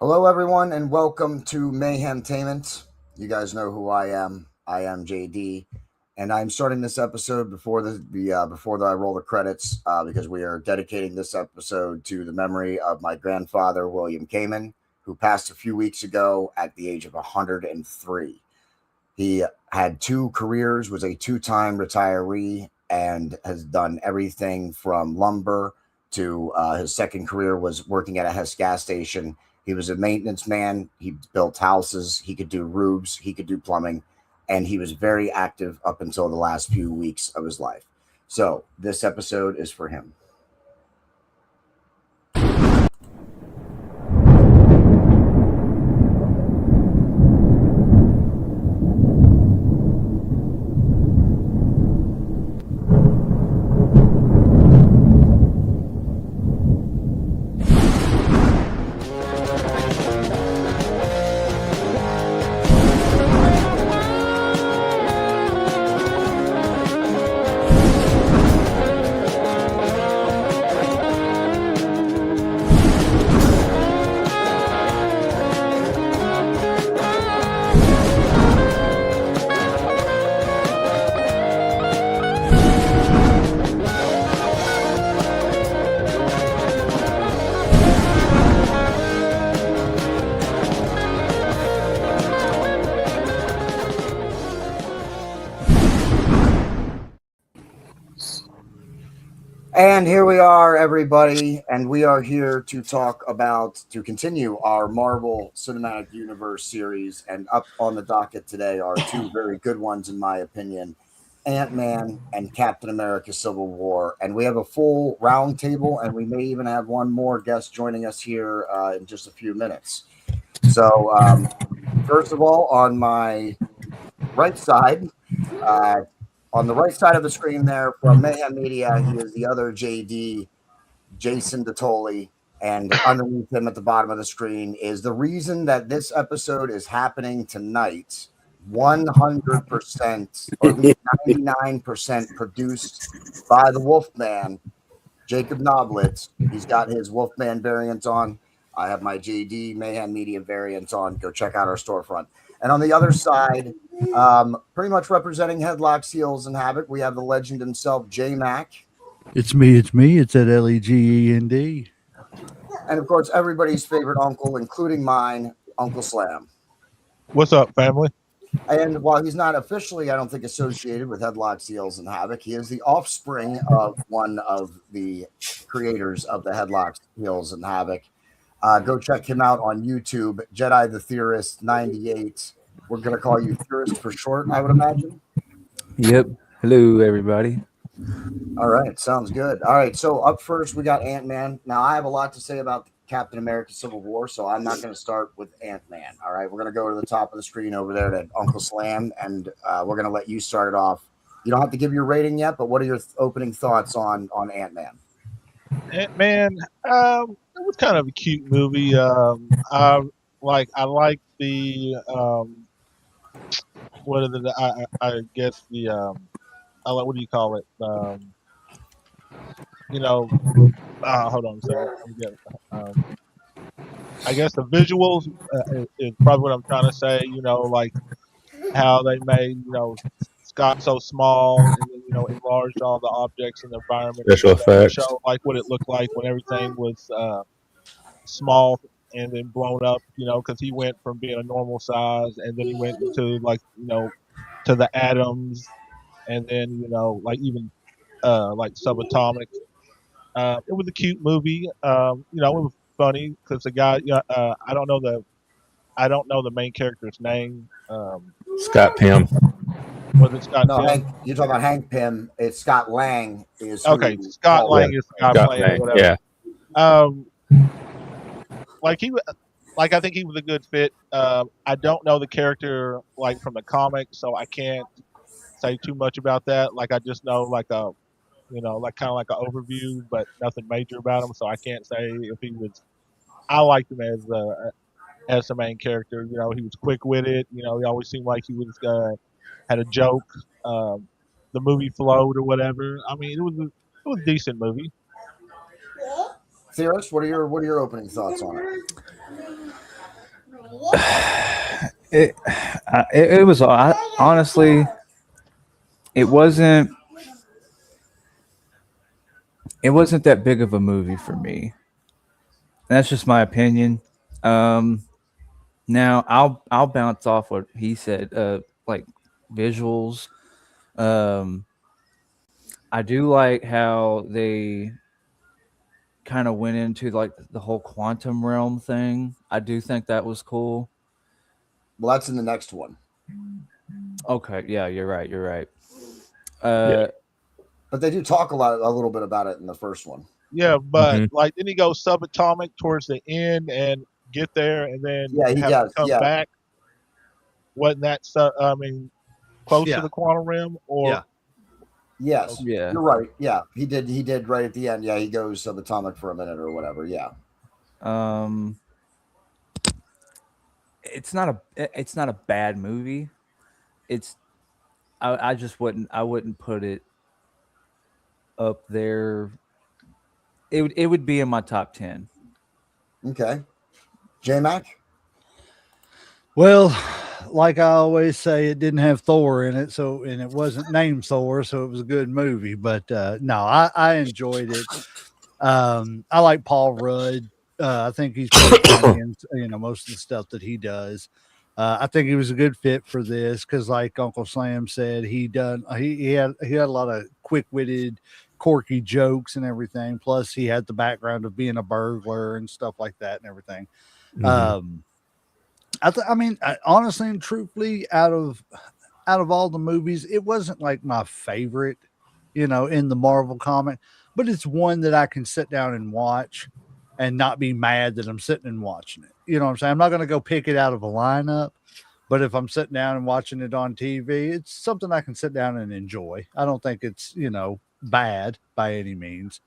Hello, everyone, and welcome to Mayhem Tainment. You guys know who I am. I am JD, and I'm starting this episode before I roll the credits because we are dedicating this episode to the memory of my grandfather, William Kamen, who passed a few weeks ago at the age of 103. He had two careers, was a two-time retiree, and has done everything from lumber to his second career was working at a Hess gas station. He was a maintenance man. He built houses. He could do roofs. He could do plumbing. And he was very active up until the last few weeks of his life. So this episode is for him. And here we are, everybody, and we are here to continue our Marvel Cinematic Universe series. And up on the docket today are two very good ones, in my opinion, Ant-Man and Captain America Civil War. And we have a full round table, and we may even have one more guest joining us here in just a few minutes. So, first of all, on my right side, on the right side of the screen there from Mayhem Media, he is the other JD, Jason DeToli. And underneath him at the bottom of the screen is the reason that this episode is happening tonight. 100% or at least 99% produced by the Wolfman, Jacob Noblitz. He's got his Wolfman variant on. I have my JD Mayhem Media variant on. Go check out our storefront. And on the other side, pretty much representing Headlock, Seals, and Havoc, we have the legend himself, J Mac. It's me. It's at Legend. And of course, everybody's favorite uncle, including mine, Uncle Slam. What's up, family? And while he's not officially, I don't think, associated with Headlock, Seals, and Havoc, he is the offspring of one of the creators of the Headlock, Seals, and Havoc. Go check him out on YouTube, Jedi the Theorist 98. We're going to call you Theorist for short, I would imagine. Yep. Hello, everybody. All right. Sounds good. All right. So up first, we got Ant-Man. Now, I have a lot to say about Captain America Civil War, so I'm not going to start with Ant-Man. All right. We're going to go to the top of the screen over there to Uncle Slam, and we're going to let you start it off. You don't have to give your rating yet, but what are your opening thoughts on Ant-Man? Ant-Man, it was kind of a cute movie. I like the what are the I guess the I like, what do you call it? Hold on a second. I guess the visuals is probably what I'm trying to say. Like how they made Scott so small and then enlarged all the objects in the environment. Special effects. Show like what it looked like when everything was small and then blown up. Because he went from being a normal size and then he went to to the atoms and then like even like subatomic. It was a cute movie. It was funny because the guy. I don't know the main character's name. Scott Pym. Was it Scott? No, Pym? Hank, you're talking about Hank Pym. It's Scott Lang. Okay, Scott Lang is Scott playing whatever. Yeah. Like I think he was a good fit. I don't know the character like from the comics, so I can't say too much about that. Like I just know like a like kind of like an overview, but nothing major about him. So I can't say if he was. I liked him as the main character. He was quick witted. He always seemed like he was had a joke. The movie flowed or whatever. I mean, it was a decent movie. Theorist, what are your opening thoughts on it? It was honestly, it wasn't that big of a movie for me. That's just my opinion. Um, Now I'll bounce off what he said. Like visuals. Um, I do like how they kind of went into like the whole quantum realm thing. I do think that was cool. Well, that's in the next one. Okay, yeah, you're right. You're right. Yeah. But they do talk a little bit about it in the first one. Yeah, but Mhm. like then he goes subatomic towards the end and get there, and then Yeah, he have to does. come Yeah. back. Wasn't that I mean, close to Yeah. the quantum realm, or Yeah. Yes. Yeah. You're right. Yeah. He did right at the end. Yeah, he goes subatomic for a minute or whatever. Yeah. Um, it's not a bad movie. It's I just wouldn't put it up there. It would be in my top 10. Okay. J Mac? Well, like I always say, it didn't have Thor in it, and it wasn't named Thor, so it was a good movie. But no, I enjoyed it. I like Paul Rudd. I think he's pretty funny in most of the stuff that he does. I think he was a good fit for this because, like Uncle Sam said, he had a lot of quick witted, quirky jokes and everything. Plus, he had the background of being a burglar and stuff like that and everything. Mhm. I mean, honestly and truthfully, out of all the movies, it wasn't like my favorite, in the Marvel comic, but it's one that I can sit down and watch and not be mad that I'm sitting and watching it. You know what I'm saying? I'm not going to go pick it out of a lineup, but if I'm sitting down and watching it on TV, it's something I can sit down and enjoy. I don't think it's, bad by any means.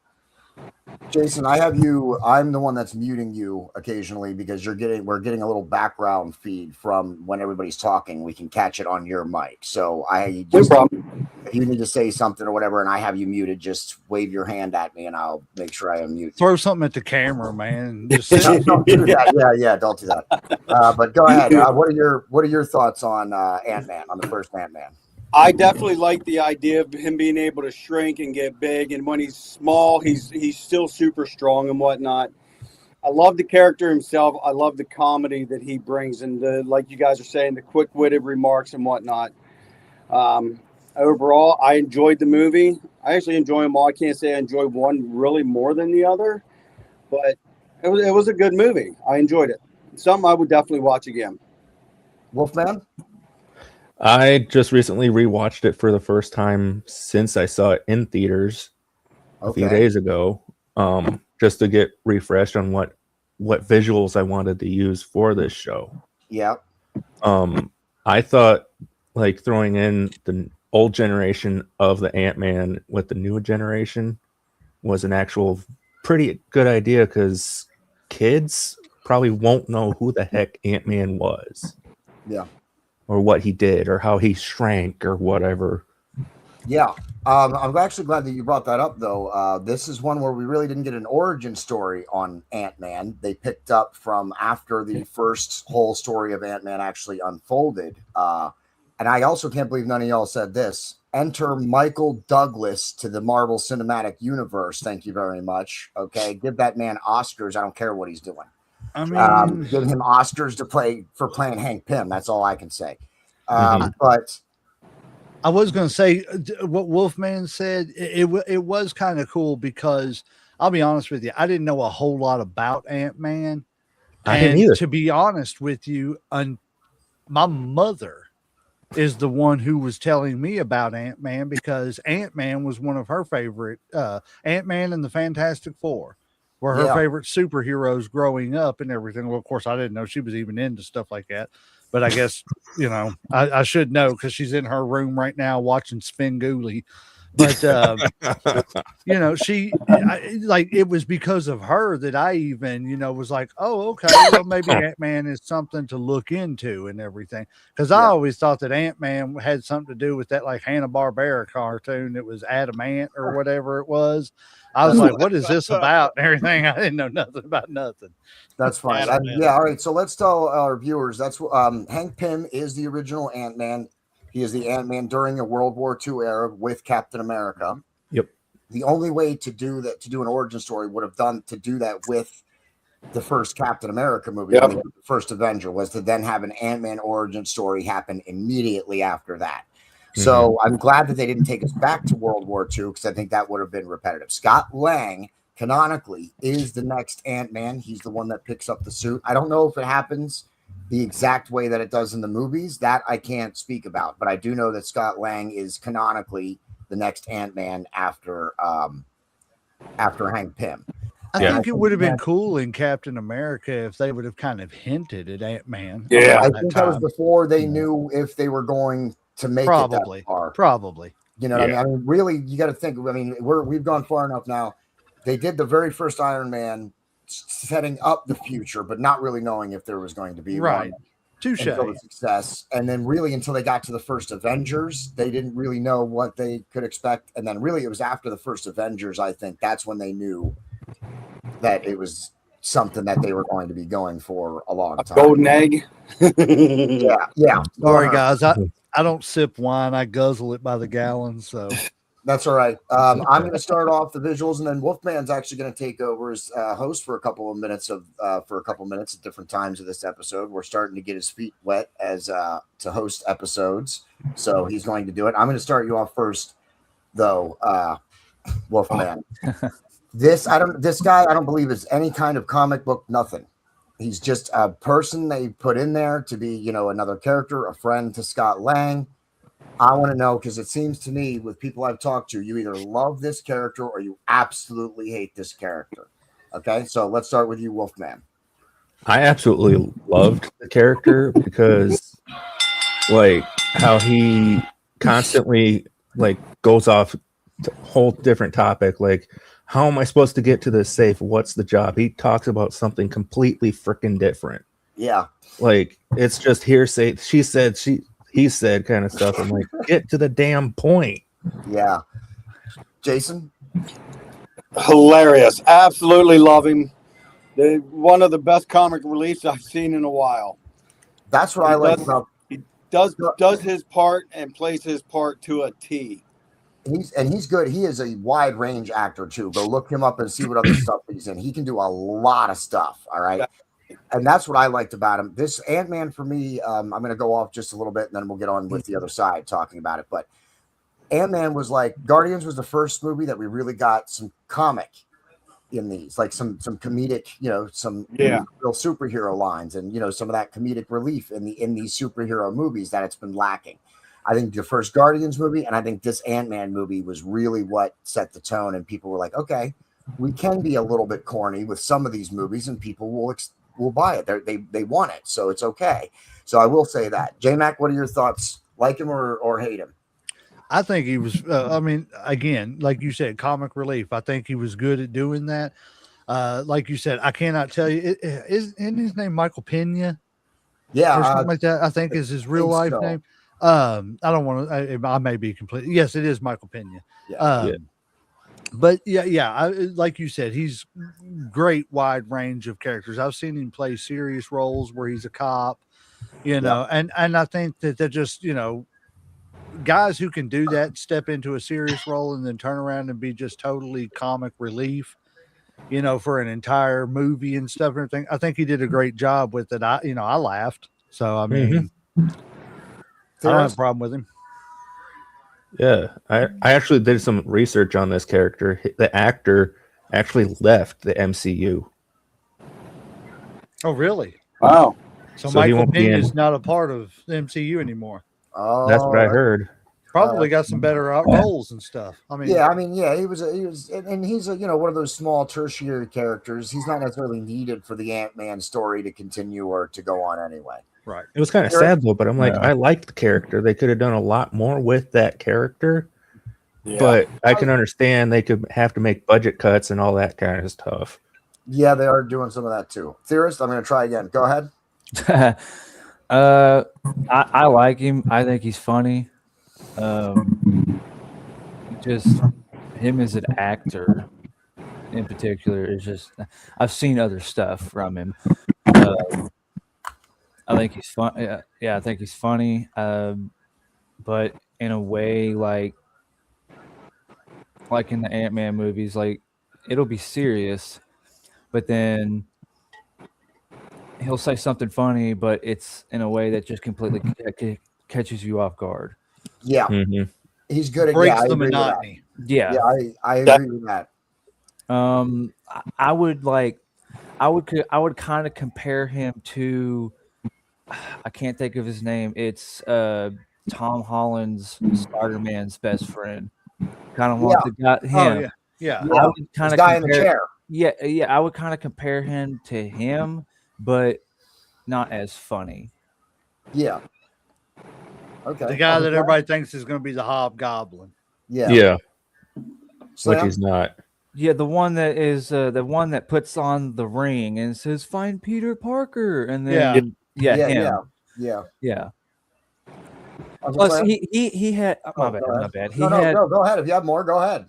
Jason, I'm the one that's muting you occasionally because we're getting a little background feed from when everybody's talking. We can catch it on your mic. So if you need to say something or whatever and I have you muted, just wave your hand at me and I'll make sure I unmute you. Throw something at the camera, man. Just Don't do that. Yeah, don't do that. But go ahead. What are your thoughts on Ant-Man, on the first Ant-Man? I definitely like the idea of him being able to shrink and get big, and when he's small, he's still super strong and whatnot. I love the character himself. I love the comedy that he brings, and like you guys are saying, the quick-witted remarks and whatnot. Overall, I enjoyed the movie. I actually enjoy them all. I can't say I enjoyed one really more than the other, but it was a good movie. I enjoyed it. Something I would definitely watch again. Wolfman? I just recently rewatched it for the first time since I saw it in theaters a few days ago, just to get refreshed on what visuals I wanted to use for this show. Yeah. I thought like throwing in the old generation of the Ant-Man with the new generation was an actual pretty good idea because kids probably won't know who the heck Ant-Man was. Yeah. Or what he did, or how he shrank, or whatever. Yeah. I'm actually glad that you brought that up, though. This is one where we really didn't get an origin story on Ant-Man. They picked up from after the first whole story of Ant-Man actually unfolded. And I also can't believe none of y'all said this. Enter Michael Douglas to the Marvel Cinematic Universe. Thank you very much. Okay. Give that man Oscars. I don't care what he's doing. I mean, Give him Oscars to play for playing Hank Pym. That's all I can say. But I was going to say what Wolfman said. It was kind of cool because I'll be honest with you, I didn't know a whole lot about Ant-Man. I didn't either. To be honest with you, my mother is the one who was telling me about Ant-Man because Ant-Man was one of her favorite. Ant-Man and the Fantastic Four were her favorite superheroes growing up and everything. Well, of course, I didn't know she was even into stuff like that. But I guess, I should know because she's in her room right now watching Svengoolie. But, it was because of her that I even, was like, oh, okay, well, maybe Ant-Man is something to look into and everything. Because I always thought that Ant-Man had something to do with that, like, Hanna-Barbera cartoon that was Adamant or whatever it was. I was like, what is this about and everything? I didn't know nothing about nothing. That's funny. Adam, man. Yeah, all right. So let's tell our viewers that's Hank Pym is the original Ant-Man. He is the Ant-Man during a World War II era with Captain America. Yep. The only way to do that, to do an origin story, would have done to do that with the first Captain America movie, Yep. the first Avenger, was to then have an Ant-Man origin story happen immediately after that. So I'm glad that they didn't take us back to World War II, because I think that would have been repetitive. Scott Lang, canonically, is the next Ant-Man. He's the one that picks up the suit. I don't know if it happens the exact way that it does in the movies. That I can't speak about, but I do know that Scott Lang is canonically the next Ant-Man after Hank Pym. I think it would have been cool in Captain America if they would have kind of hinted at Ant-Man. Yeah. I think that was before they knew if they were going to make it that far. Probably. You know what I mean? Really, you got to think. I mean, we've gone far enough now. They did the very first Iron Man, setting up the future, but not really knowing if there was going to be Right. one Touche. until the success. And then really until they got to the first Avengers, they didn't really know what they could expect. And then really it was after the first Avengers, I think that's when they knew that it was something that they were going to be going for a long time. Golden egg. Yeah. Sorry, guys. I don't sip wine. I guzzle it by the gallon. So That's all right. I'm going to start off the visuals, and then Wolfman's actually going to take over as host for a couple of minutes at different times of this episode. We're starting to get his feet wet as to host episodes, so he's going to do it. I'm going to start you off first, though, Wolfman. This guy I don't believe is any kind of comic book, nothing. He's just a person they put in there to be, another character, a friend to Scott Lang. I want to know, because it seems to me with people I've talked to, you either love this character or you absolutely hate this character. Okay, so let's start with you, Wolfman. I absolutely loved the character because, like, how he constantly goes off to a whole different topic. Like, how am I supposed to get to this safe? What's the job? He talks about something completely freaking different. Yeah, like it's just hearsay. She said, he said kind of stuff. I'm like, get to the damn point. Yeah, Jason. Hilarious. Absolutely love him. One of the best comic reliefs I've seen in a while. That's what I like about. He does his part and plays his part to a T. He's good. He is a wide range actor too. Go look him up and see what other stuff he's in. He can do a lot of stuff. All right. And that's what I liked about him. This Ant-Man for me, I'm going to go off just a little bit and then we'll get on with the other side talking about it. But Ant-Man was like, Guardians was the first movie that we really got some comic in these, like some comedic, some real superhero lines and, some of that comedic relief in these superhero movies that it's been lacking. I think the first Guardians movie and I think this Ant-Man movie was really what set the tone, and people were like, okay, we can be a little bit corny with some of these movies and people will buy it. They want it, so it's okay. So I will say that. J-Mac, what are your thoughts? Like him or hate him? I think he was, again, like you said, comic relief. I think he was good at doing that. Like you said, I cannot tell you, isn't his name Michael Pena? Yeah. Or something like that, I think is his real life name. I don't want to, I may be completely, yes, it is Michael Pena. Yeah. But like you said, he's great wide range of characters. I've seen him play serious roles where he's a cop, and I think that they're just, guys who can do that, step into a serious role and then turn around and be just totally comic relief, for an entire movie and stuff and everything. I think he did a great job with it. I laughed. So, I mean, I don't have a problem with him. Yeah, I actually did some research on this character. The actor actually left the MCU. Oh, really? Wow. So Michael Pena is not a part of the MCU anymore. Oh, that's what I heard. Probably got some better roles and stuff. I mean, he was, and he's a, one of those small tertiary characters. He's not necessarily needed for the Ant-Man story to continue or to go on anyway. Right. It was kind of sad though, but I'm like, I liked the character. They could have done a lot more with that character. Yeah. But I can understand they could have to make budget cuts and all that kind of stuff. Yeah, they are doing some of that too. Theorist, I'm going to try again. Go ahead. I like him. I think he's funny. Just him as an actor, in particular is just I've seen other stuff from him. I think he's fun. Yeah, I think he's funny. But in a way, like in the Ant-Man movies, like it'll be serious, but then he'll say something funny, but it's in a way that just completely catches you off guard. Yeah, Mhm. he's good at Breaks I the agree with that. monotony. Yeah. Yeah, I agree with that. I would kind of compare him to I can't think of his name. It's Tom Holland's Spider-Man's best friend. Kind of like the guy Oh him. yeah, yeah. Yeah, I would this kind of guy in the chair. Yeah, I would kind of compare him to him, but not as funny. Yeah. Okay. The guy that everybody thinks is going to be the Hobgoblin. Yeah. Yeah, Slam? which he's not. Yeah, the one that is the one that puts on the ring and says "Find Peter Parker," and then Yeah. him. Yeah. Uncle Plus, Slam? he had my Go ahead. bad. He No, had go ahead. If you have more, go ahead.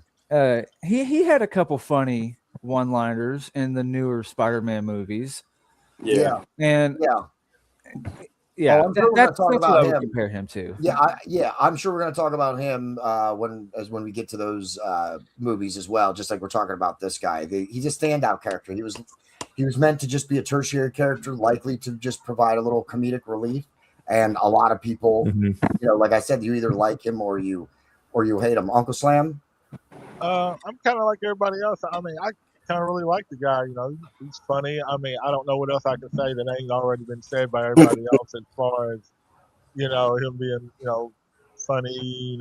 he had a couple funny one-liners in the newer Spider-Man movies, Yeah. and Oh, I'm sure we're gonna talk that's about what I would him. compare him to. I'm sure we're going to talk about him when we get to those movies as well. Just like we're talking about this guy, he's a standout character. He was meant to just be a tertiary character, likely to just provide a little comedic relief. And a lot of people, like I said, you either like him or you hate him. Uncle Slam. I'm kind of like everybody else. I mean, I kind of really like the guy. You know, he's funny. I mean, I don't know what else I can say that ain't already been said by everybody else as far as him being funny.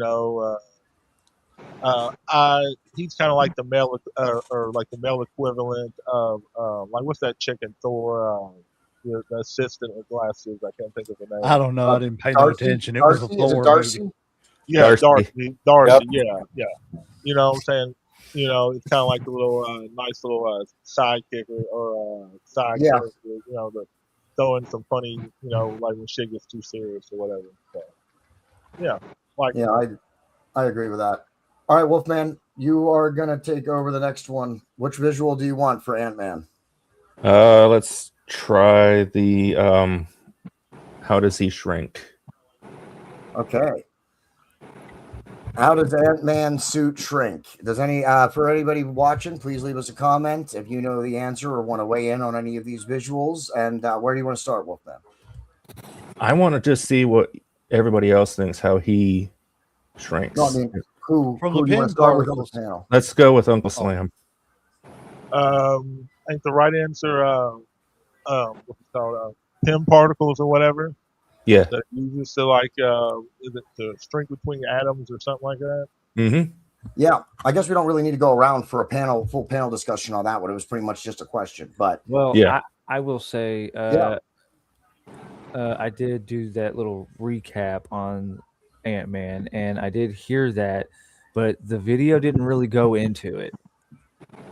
He's kind of like the male or like the male equivalent of like what's that chick in Thor? The assistant with glasses. I can't think of the name. I don't know. I didn't pay no attention. It was a Thor Darcy? movie. Yeah, Darcy. Darcy. Yep. Yeah. You know what I'm saying? It's kind of like a little nice little sidekick or side character. The throwing some funny, like when shit gets too serious or whatever. So, I agree with that. All right, Wolfman, you are gonna take over the next one. Which visual do you want for Ant-Man? Let's try the how does he shrink? Okay. How does Ant-Man suit shrink? Does for anybody watching, please leave us a comment if you know the answer or want to weigh in on any of these visuals. And where do you want to start, Wolfman? I want to just see what everybody else thinks how he shrinks. No, I mean, who From do the you want pin to start with on particles. this panel? Let's go with Uncle Slam. I think the right answer, what's it called, Pym particles or whatever. Yeah. That uses to like, is it to shrink between atoms or something like that? Mm-hmm. Yeah, I guess we don't really need to go around for a full panel discussion on that one. It was pretty much just a question, but I will say, I did do that little recap on Ant-Man, and I did hear that, but the video didn't really go into it.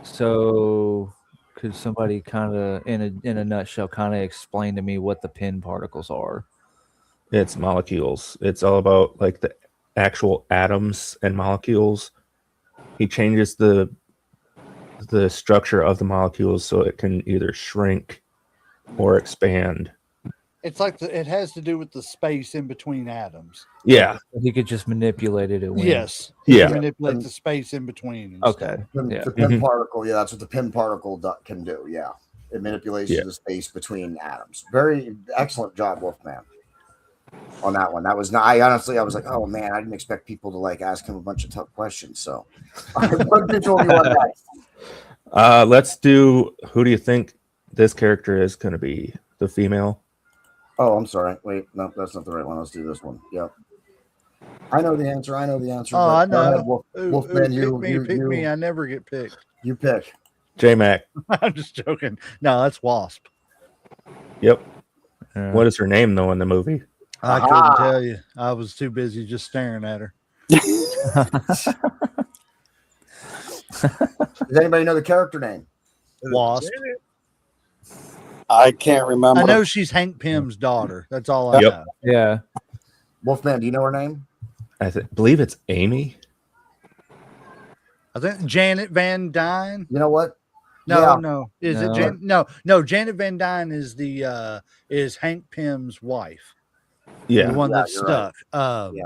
So, could somebody kind of, in a nutshell, kind of explain to me what the pin particles are? It's molecules. It's all about like the actual atoms and molecules. He changes the structure of the molecules so it can either shrink or expand. It's like it has to do with the space in between atoms. Yeah. He could just manipulate it. Yes. Yeah. Manipulate the space in between. And Okay. stuff. The pin particle, that's what the pin particle can do. Yeah, it manipulates the space between atoms. Very excellent job, Wolfman, on that one. That was not. I was like, oh man, I didn't expect people to like ask him a bunch of tough questions. So, what visual do you want next? Let's do. Who do you think this character is going to be? The female. Oh, I'm sorry. Wait, no, that's not the right one. Let's do this one. Yep. I know the answer. Oh, I know. Wolfman, pick me. I never get picked. You pick. J-Mac. I'm just joking. No, that's Wasp. Yep. What is her name though in the movie? I couldn't tell you. I was too busy just staring at her. Does anybody know the character name? Wasp. I can't remember. I know she's Hank Pym's daughter. That's all I know. Yeah. Wolfman, do you know her name? I believe it's Amy. I think Janet Van Dyne. You know what? No. Is it No. No. Janet Van Dyne is the is Hank Pym's wife. Yeah. The one Yeah, that's you're right. stuck. Yeah.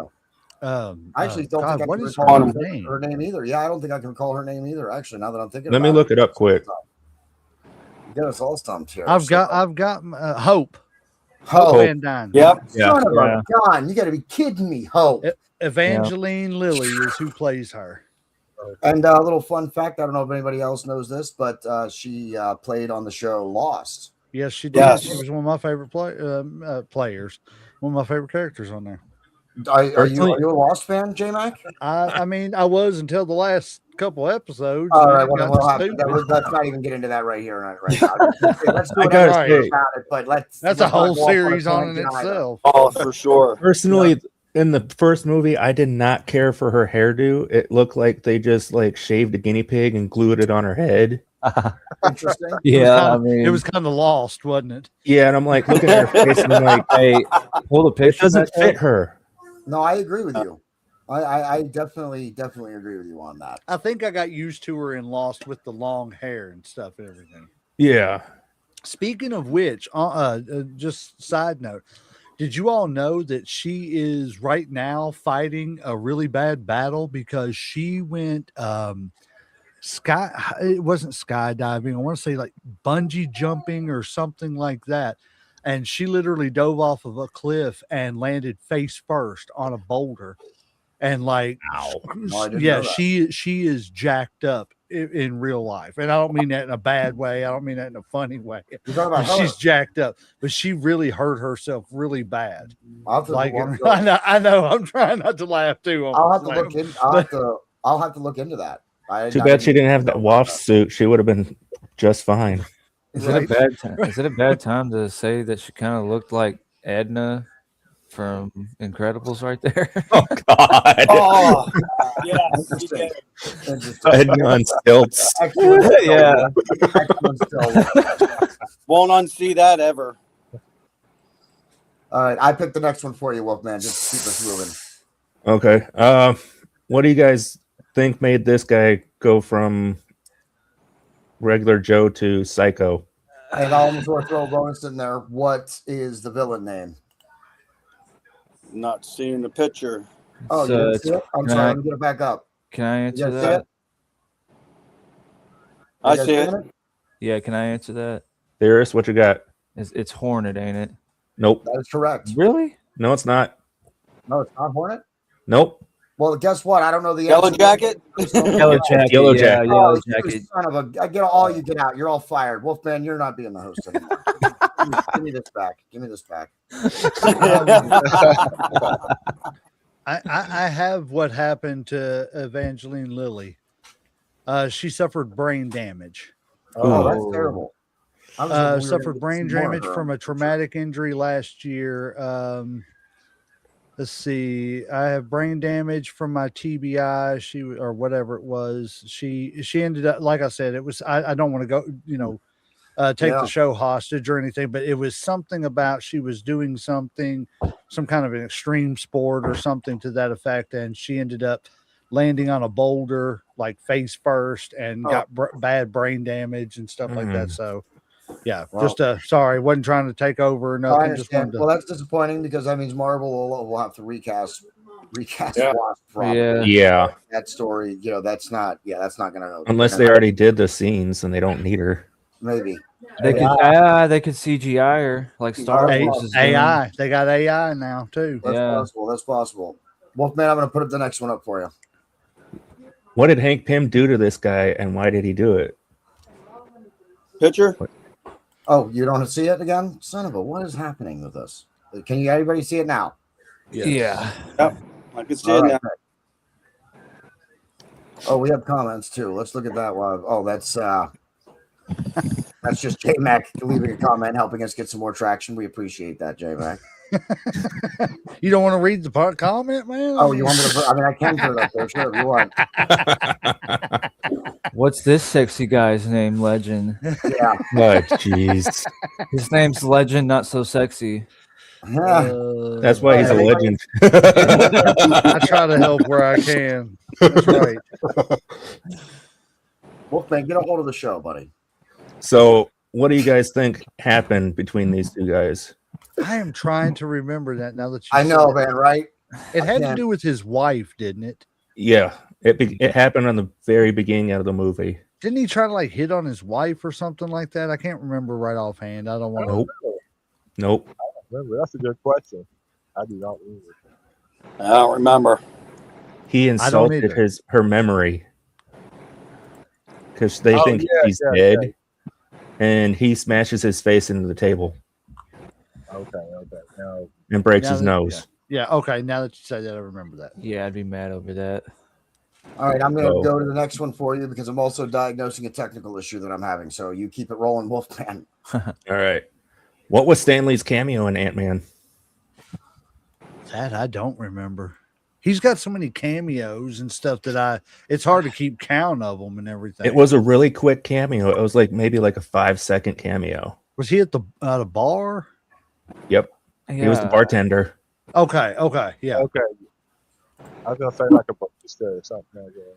I I actually don't God, think I what can is recall her name? her name either. Yeah, I don't think I can recall her name either. Actually, now that I'm thinking Let me about look it up quick. Get us all stumped here. I've got Hope Hope. Van Dyne. Yep. Son of Yeah. a gun! You got to be kidding me, Hope. Evangeline Lilly is who plays her. And a little fun fact: I don't know if anybody else knows this, but she played on the show Lost. Yes, she did. Yes. She was one of my favorite players. One of my favorite characters on there. Are you a Lost fan, J Mac? I mean, I was until the last couple episodes. All and right, it well, got then stupid. let's not even get into that right here, right now. Let's do I whatever gotta we say- about it, but That's let's a not whole go off a series on it tangent either. itself. Oh, for sure. Personally, in the first movie, I did not care for her hairdo. It looked like they just like shaved a guinea pig and glued it on her head. Interesting. Yeah, It was kind of lost, wasn't it? Yeah, and I'm like looking at her face and I'm like, hey, pull the it picture. doesn't back fit up. her. No, I agree with you. I definitely agree with you on that. I think I got used to her and lost with the long hair and stuff and everything. Yeah. Speaking of which, just side note, did you all know that she is right now fighting a really bad battle because she went it wasn't skydiving. I want to say like bungee jumping or something like that. And she literally dove off of a cliff and landed face first on a boulder. And like, No, I didn't yeah, know that. she is jacked up in real life. And I don't mean that in a bad way. I don't mean that in a funny way. You're talking about her. She's jacked up, but she really hurt herself really bad. I'll have to, Like, I'll have to- I know. I'm trying not to laugh too. I'll have to look in. I'll have to look into that. Too bad she didn't have that waft suit. She would have been just fine. Is it a bad time? Is it a bad time to say that she kind of looked like Edna from Incredibles right there? Oh God. Oh, yes. he Interesting. did. Head on stilts. Yeah. Won't unsee that ever. All right, I picked the next one for you, Wolfman. Just keep us moving. Okay. What do you guys think made this guy go from regular Joe to Psycho? And I'll almost want to throw a bonus in there. What is the villain name? Not seeing the picture. Oh, So you didn't it's- see it? I'm can sorry. I- Let me get it back up. Can I You answer guys see that? it? I You guys see it. seeing Yeah, can I answer that? Darius, what you got? It's Hornet, ain't it? Nope. That is correct. Really? No, it's not. No, it's not Hornet. Nope. Well, guess what? I don't know the Yellow answer. jacket. Yellow jacket. Yellow yeah, Jacket. Yellow Oh, you jacket. son of a! I get all you get out. You're all fired, Wolfman. You're not being the host anymore. Give me this back. Give me this back. I have what happened to Evangeline Lilly. She suffered brain damage. Oh, that's Ooh. terrible. I was hoping we were Suffered gonna get brain some more of damage her. from a traumatic injury last year. Let's see. I have brain damage from my TBI. Or whatever it was. She ended up, like I said, it was. I don't want to go. Take Yeah. the show hostage or anything, but it was something about she was doing some kind of an extreme sport or something to that effect, and she ended up landing on a boulder like face first and got bad brain damage and stuff like that. So yeah, Well, just sorry, wasn't trying to take over or I nothing. Just understand. wanted to. Well, that's disappointing because that means Marvel will have to recast Yeah. Wasp probably. Yeah. Yeah. That story, that's not gonna Unless they already did the scenes and they don't need her. maybe. They could they could CGI her like Star A- Wars is doing. AI, they got AI now too. That's Yeah. possible. That's possible. Wolfman, I'm gonna put the next one up for you. What did Hank Pym do to this guy and why did he do it? Picture. Oh, you don't see it again? Son of a, what is happening with us? Can you everybody see it now? Yeah. I can see All it right. now. Oh, we have comments too. Let's look at that one. Oh, that's just J Mac leaving a comment, helping us get some more traction. We appreciate that, J Mac. You don't want to read the comment, man? Oh, you want me to? I mean, I can put it up there, sure, if you want. What's this sexy guy's name, Legend? Yeah. Oh, jeez. His name's Legend, not so sexy. That's why he's a legend. I try to help where I can. That's right. Wolfman, get a hold of the show, buddy. So, what do you guys think happened between these two guys? I am trying to remember that now that you I know, said man. Right? it had to can't- do with his wife, didn't it? Yeah, it happened on the very beginning of the movie. Didn't he try to like hit on his wife or something like that? I can't remember right offhand. I don't want to. Nope. Nope. Remember, that's a good question. I do not remember. I don't remember. He I don't insulted either. her memory because they Oh, think yeah, he's yeah, dead, and he smashes his face into the table Okay. Now, and breaks Now his that- nose. Yeah. Okay. Now that you say that, I remember that. Yeah, I'd be mad over that. All right, I'm going to So- go to the next one for you because I'm also diagnosing a technical issue that I'm having. So you keep it rolling, Wolfman. All right. What was Stanley's cameo in Ant-Man? That I don't remember. He's got so many cameos and stuff that it's hard to keep count of them and everything. It was a really quick cameo. It was like maybe like a 5-second cameo. Was he at the bar? Yep. He was the bartender. Okay. Yeah. okay. I was gonna say like a barista or something like that.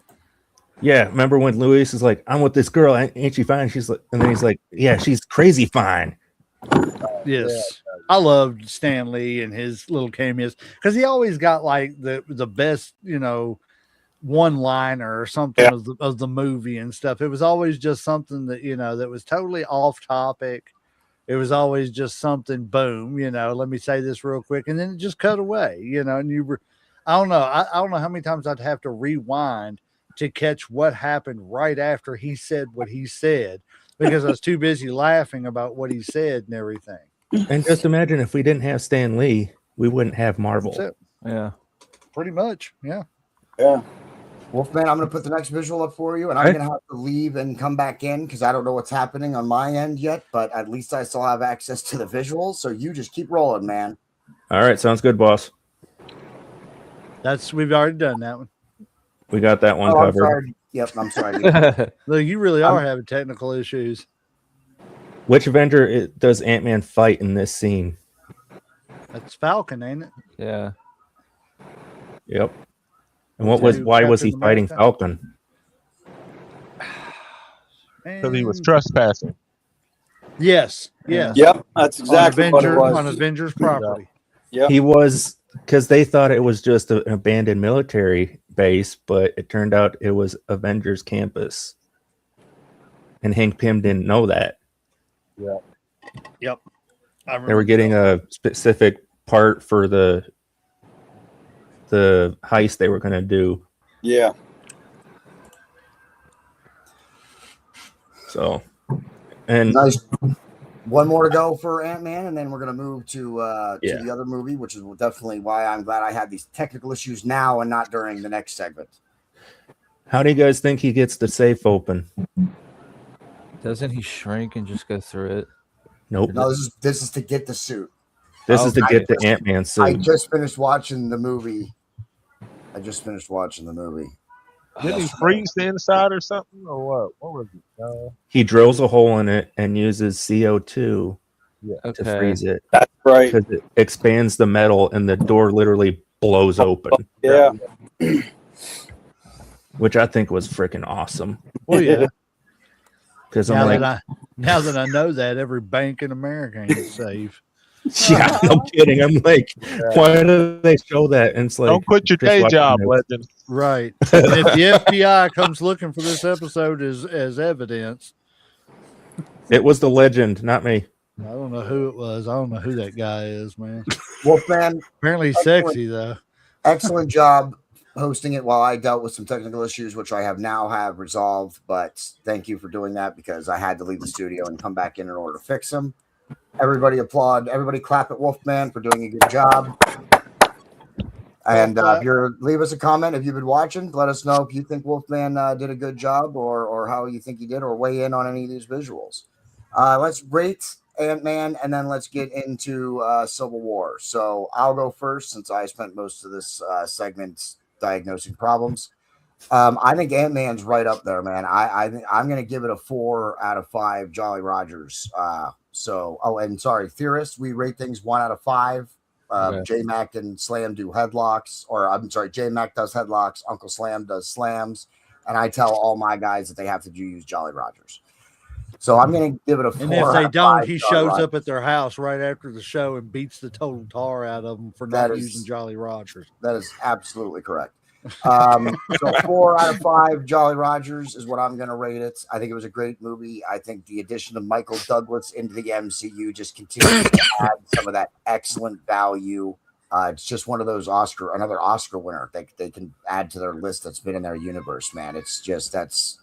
Yeah. Remember when Luis is like, "I'm with this girl, ain't she fine?" She's like, and then he's like, "Yeah, she's crazy fine." Yes. I loved Stan Lee and his little cameos because he always got like the best, one liner or something of the movie and stuff. It was always just something that, that was totally off topic. It was always just something, boom, let me say this real quick. And then it just cut away, and you were, I don't know. I don't know how many times I'd have to rewind to catch what happened right after he said what he said because I was too busy laughing about what he said and everything. And just imagine if we didn't have Stan Lee, we wouldn't have Marvel. That's it. Yeah. Pretty much. Yeah. Yeah. Wolfman, I'm going to put the next visual up for you, and I'm Okay. going to have to leave and come back in because I don't know what's happening on my end yet, but at least I still have access to the visuals. So you just keep rolling, man. All right, sounds good, boss. We've already done that one. We got that one Oh, I'm covered. sorry. Yep, I'm sorry. Look, you really are having technical issues. Which Avenger does Ant-Man fight in this scene? That's Falcon, ain't it? Yeah. Yep. And why was he Captain fighting America? Falcon? Because he was And- trespassing. Yes. Yes. Yep. That's exactly what it On was. Avengers property. Yep. He was because they thought it was just an abandoned military base, but it turned out it was Avengers campus. And Hank Pym didn't know that. Yep. I They were getting a specific part for the heist they were going to do. Yeah. So, and Nice. One more to go for Ant-Man, and then we're going to move to Yeah. the other movie, which is definitely why I'm glad I had these technical issues now and not during the next segment. how do you guys think he gets the safe open? Doesn't he shrink and just go through it? Nope. No, this is to get the suit. This is to I get the just- Ant-Man I suit. just finished watching the movie. Didn't he freeze the inside or something, or what? What was it? No. He drills a hole in it and uses CO2 Okay. to freeze it That's right. because it expands the metal and the door literally blows open, Yeah. which I think was freaking awesome. Well, yeah. Because now, I'm like, now that I know that, every bank in America ain't safe. yeah, no kidding. I'm like, why do they show that? And it's like, Don't quit your just day watching job, it. legend. Right. And if the FBI comes looking for this episode as evidence, It was the legend, not me. I don't know who it was. I don't know who that guy is, man. Wolfman, Apparently he's sexy, though. excellent job hosting it while I dealt with some technical issues, which I have resolved. But thank you for doing that because I had to leave the studio and come back in order to fix them. Everybody applaud. Everybody clap at Wolfman for doing a good job. And if you're leave us a comment if you've been watching. Let us know if you think Wolfman did a good job or how you think he did, or weigh in on any of these visuals. Let's rate Ant-Man and then let's get into Civil War. So I'll go first since I spent most of this segment diagnosing problems. I think Ant-Man's right up there, man. I'm going to give it a 4 out of 5 Jolly Rogers. Theorists, we rate things 1 out of 5. Okay. J-Mac and Slam do headlocks, J-Mac does headlocks, Uncle Slam does slams, and I tell all my guys that they have to use Jolly Rogers. So I'm going to give it a 4 And if out they of don't, 5 he Jolly shows Rogers. up at their house right after the show and beats the total tar out of them for That not is- using Jolly Rogers. That is absolutely correct. So 4 out of 5 Jolly Rogers is what I'm going to rate it. I think it was a great movie. I think the addition of Michael Douglas into the MCU just continues to add some of that excellent value. It's just one of those another Oscar winner they can add to their list that's been in their universe, man. It's just that's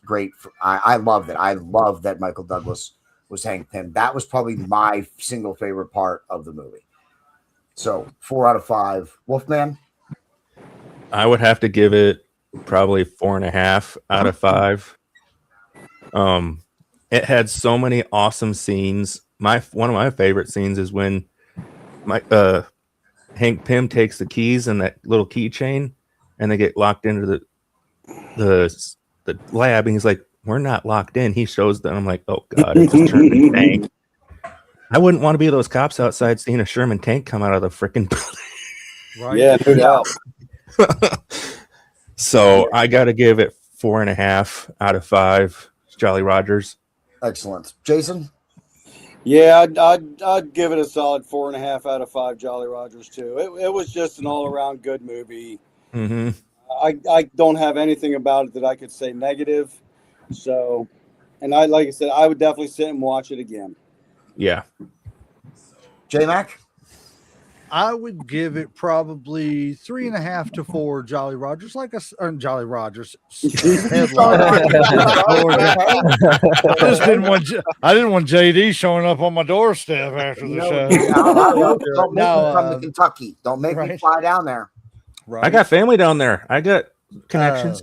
great. I love that. I love that Michael Douglas was Hank Pym. That was probably my single favorite part of the movie. So 4 out of 5. Wolfman? I would have to give it probably 4.5 out of 5. It had so many awesome scenes. One of my favorite scenes is when Hank Pym takes the keys and that little keychain, and they get locked into the lab, and he's like, "We're not locked in." He shows them. I'm like, "Oh God, it's a Sherman tank." I wouldn't want to be those cops outside seeing a Sherman tank come out of the freaking building. Right? Yeah, no doubt. So I got to give it 4.5 out of 5. Jolly Rogers. Excellent. Jason? Yeah, I'd give it a solid 4.5 out of 5 Jolly Rogers too. It was just an all around good movie. Mm-hmm. I don't have anything about it that I could say negative. So, and like I said, I would definitely sit and watch it again. Yeah. J-Mac? I would give it probably 3.5 to 4 Jolly Rogers, Jolly Rogers. I didn't want JD showing up on my doorstep after the show. Don't make me come to Kentucky. Don't make me fly down there. Right. I got family down there. I got connections.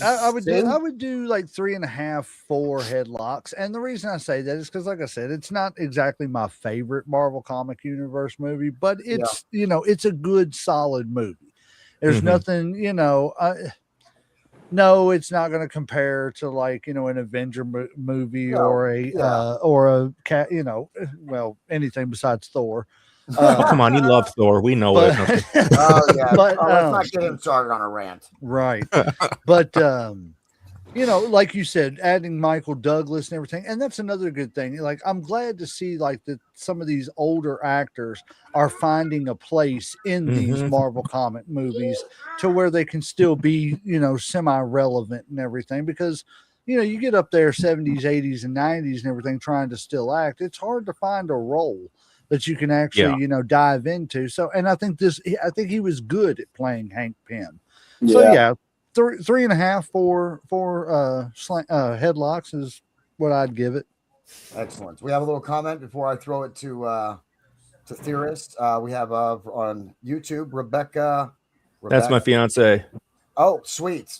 I would do like 3.5, 4 headlocks. And the reason I say that is because, like I said, it's not exactly my favorite Marvel Comic Universe movie, but it's it's a good, solid movie. There's nothing, no, it's not going to compare to like an Avenger movie or a cat, anything besides Thor. Come on, you love Thor. We know it. Oh yeah, but let's not get him started on a rant. Right, but like you said, adding Michael Douglas and everything, and that's another good thing. Like, I'm glad to see like that some of these older actors are finding a place in these Marvel comic movies to where they can still be semi-relevant and everything, because you get up there 70s, 80s, and 90s and everything trying to still act. It's hard to find a role that you can actually, dive into. So, and I think he was good at playing Hank Pym. So yeah, 3.5 for headlocks is what I'd give it. Excellent. We have a little comment before I throw it to Theorist. We have on YouTube, Rebecca. That's my fiance. Oh, sweet.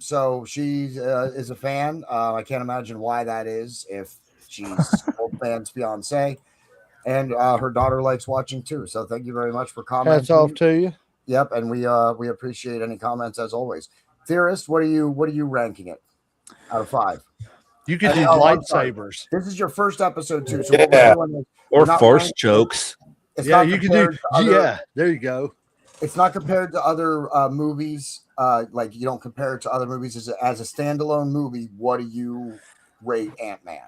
So she is a fan. I can't imagine why that is if she's old fan's fiance. And her daughter likes watching too. So thank you very much for commenting. Hats off to you. Yep, and we appreciate any comments as always. Theorist, what are you ranking it out of 5? You can do lightsabers. This is your first episode too, so what we're doing is or force jokes. You can do. There you go. It's not compared to other movies. Like, you don't compare it to other movies as a standalone movie. What do you rate Ant-Man?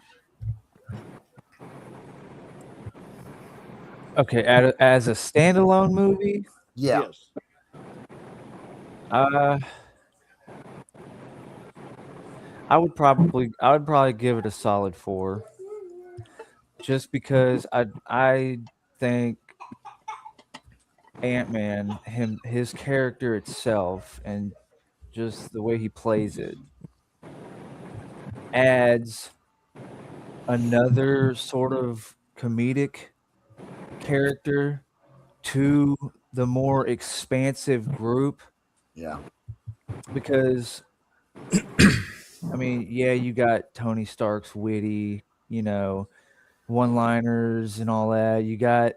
Okay, as a standalone movie, yeah. Yes. I would probably give it a solid 4, just because I think Ant-Man, his character itself and just the way he plays it adds another sort of comedic character to the more expansive group. Yeah. Because I mean, you got Tony Stark's witty, one-liners and all that. You got,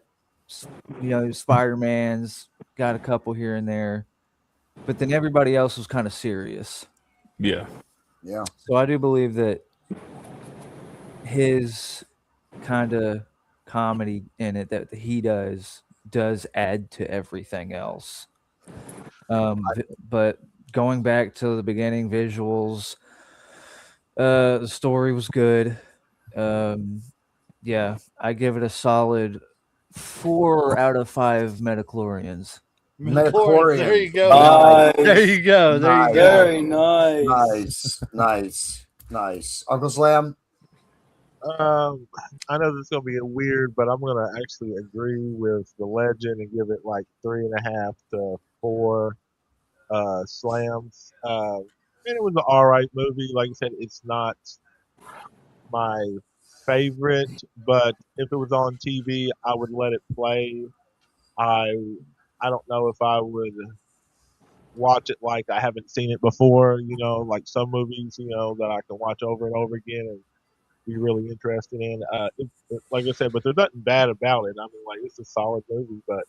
Spider-Man's got a couple here and there, but then everybody else was kind of serious. Yeah. Yeah. So I do believe that his kind of comedy in it that he does add to everything else. But going back to the beginning, visuals, The story was good. Yeah, I give it a solid 4 out of 5 metachlorians. Midichlorians, there you go. Nice. There you go. There you go. Very nice. Nice. Uncle Slam. I know this is gonna be weird, but I'm gonna actually agree with the legend and give it like 3.5 to 4 slams. And it was an all right movie. Like I said, it's not my favorite, but if it was on TV, I would let it play. I I don't know if I would watch it like I haven't seen it before. Like some movies, that I can watch over and over again and be really interested in. Like I said, but there's nothing bad about it. I mean, like it's a solid movie, but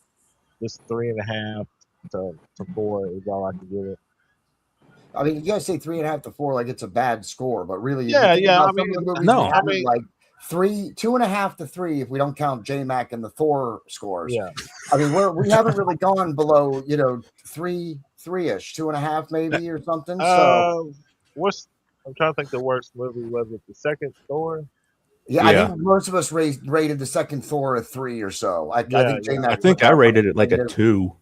this 3.5 to 4 is all I can give it. I mean, you guys say 3.5 to 4 like it's a bad score, but really, if Yeah, you think yeah. about I some mean, of the movies no. we I have, mean, like 2.5 to 3, if we don't count J-Mac and the Thor scores. yeah. I mean, we haven't really gone below, 3-ish, 2.5 maybe or something. So I'm trying to think. The worst movie was it the second Thor? yeah, I Yeah. think most of us rated the second Thor a 3 or so. I Yeah, think yeah. J-Mac I think put I that rated on it like a negative- 2.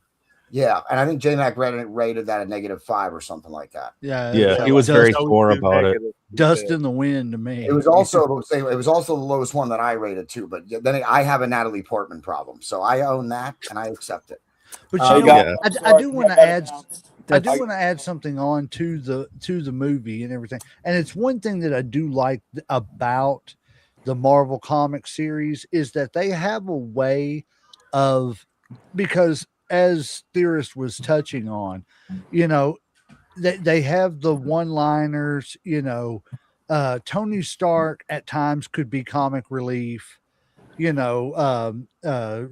Yeah, and I think J-Mac rated that a -5 or something like that. Yeah. Yeah, he was dust, very That sore too about it. negative, he dust said. in the wind to me. It was also the lowest one that I rated too, but then I have a Natalie Portman problem, so I own that and I accept it. But Hey, you know, yeah. I do want to add. I do That's- want to add something on to the movie and everything. And it's one thing that I do like about the Marvel comic series is that they have a way of, because as Theorist was touching on, they have the one-liners, Tony Stark at times could be comic relief.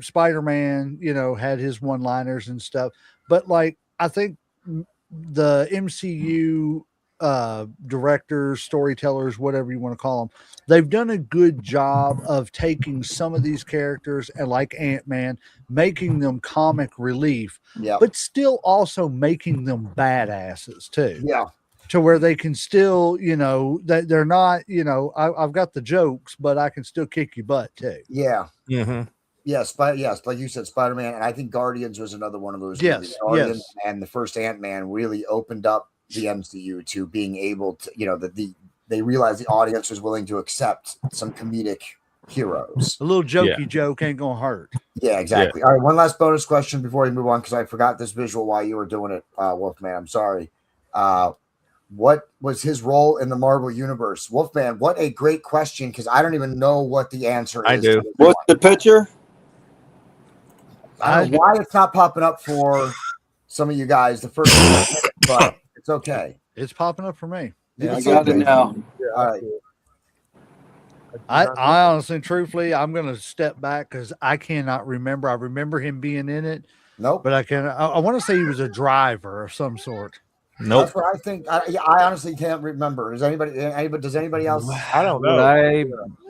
Spider-Man, had his one-liners and stuff. But like I think the MCU directors, storytellers, whatever you want to call them, they've done a good job of taking some of these characters and like Ant-Man, making them comic relief, Yeah, but still also making them badasses too. yeah, To where they can still, that they're not, I've got the jokes, but I can still kick your butt too. yeah. Mm-hmm. Yes, like you said, Spider-Man, and I think Guardians was another one of those. Yes, movies. Guardians yes. and the first Ant-Man really opened up the MCU to being able to, they realized the audience was willing to accept some comedic heroes. A little jokey joke ain't gonna hurt. Yeah, exactly. All right, one last bonus question before we move on, because I forgot this visual while you were doing it, Wolfman. I'm sorry. What was his role in the Marvel Universe? Wolfman, what a great question, because I don't even know what the answer is. I do. to this What's one. the picture? I don't know why it's not popping up for some of you guys the first time, but it's okay. It's popping up for me. You I can see got it now. Yeah, All I right. see it. I honestly, truthfully, I'm gonna step back because I cannot remember. I remember him being in it, Nope. but I want to say he was a driver of some sort. Nope. That's what I think. I honestly can't remember. Does anybody else? I don't know.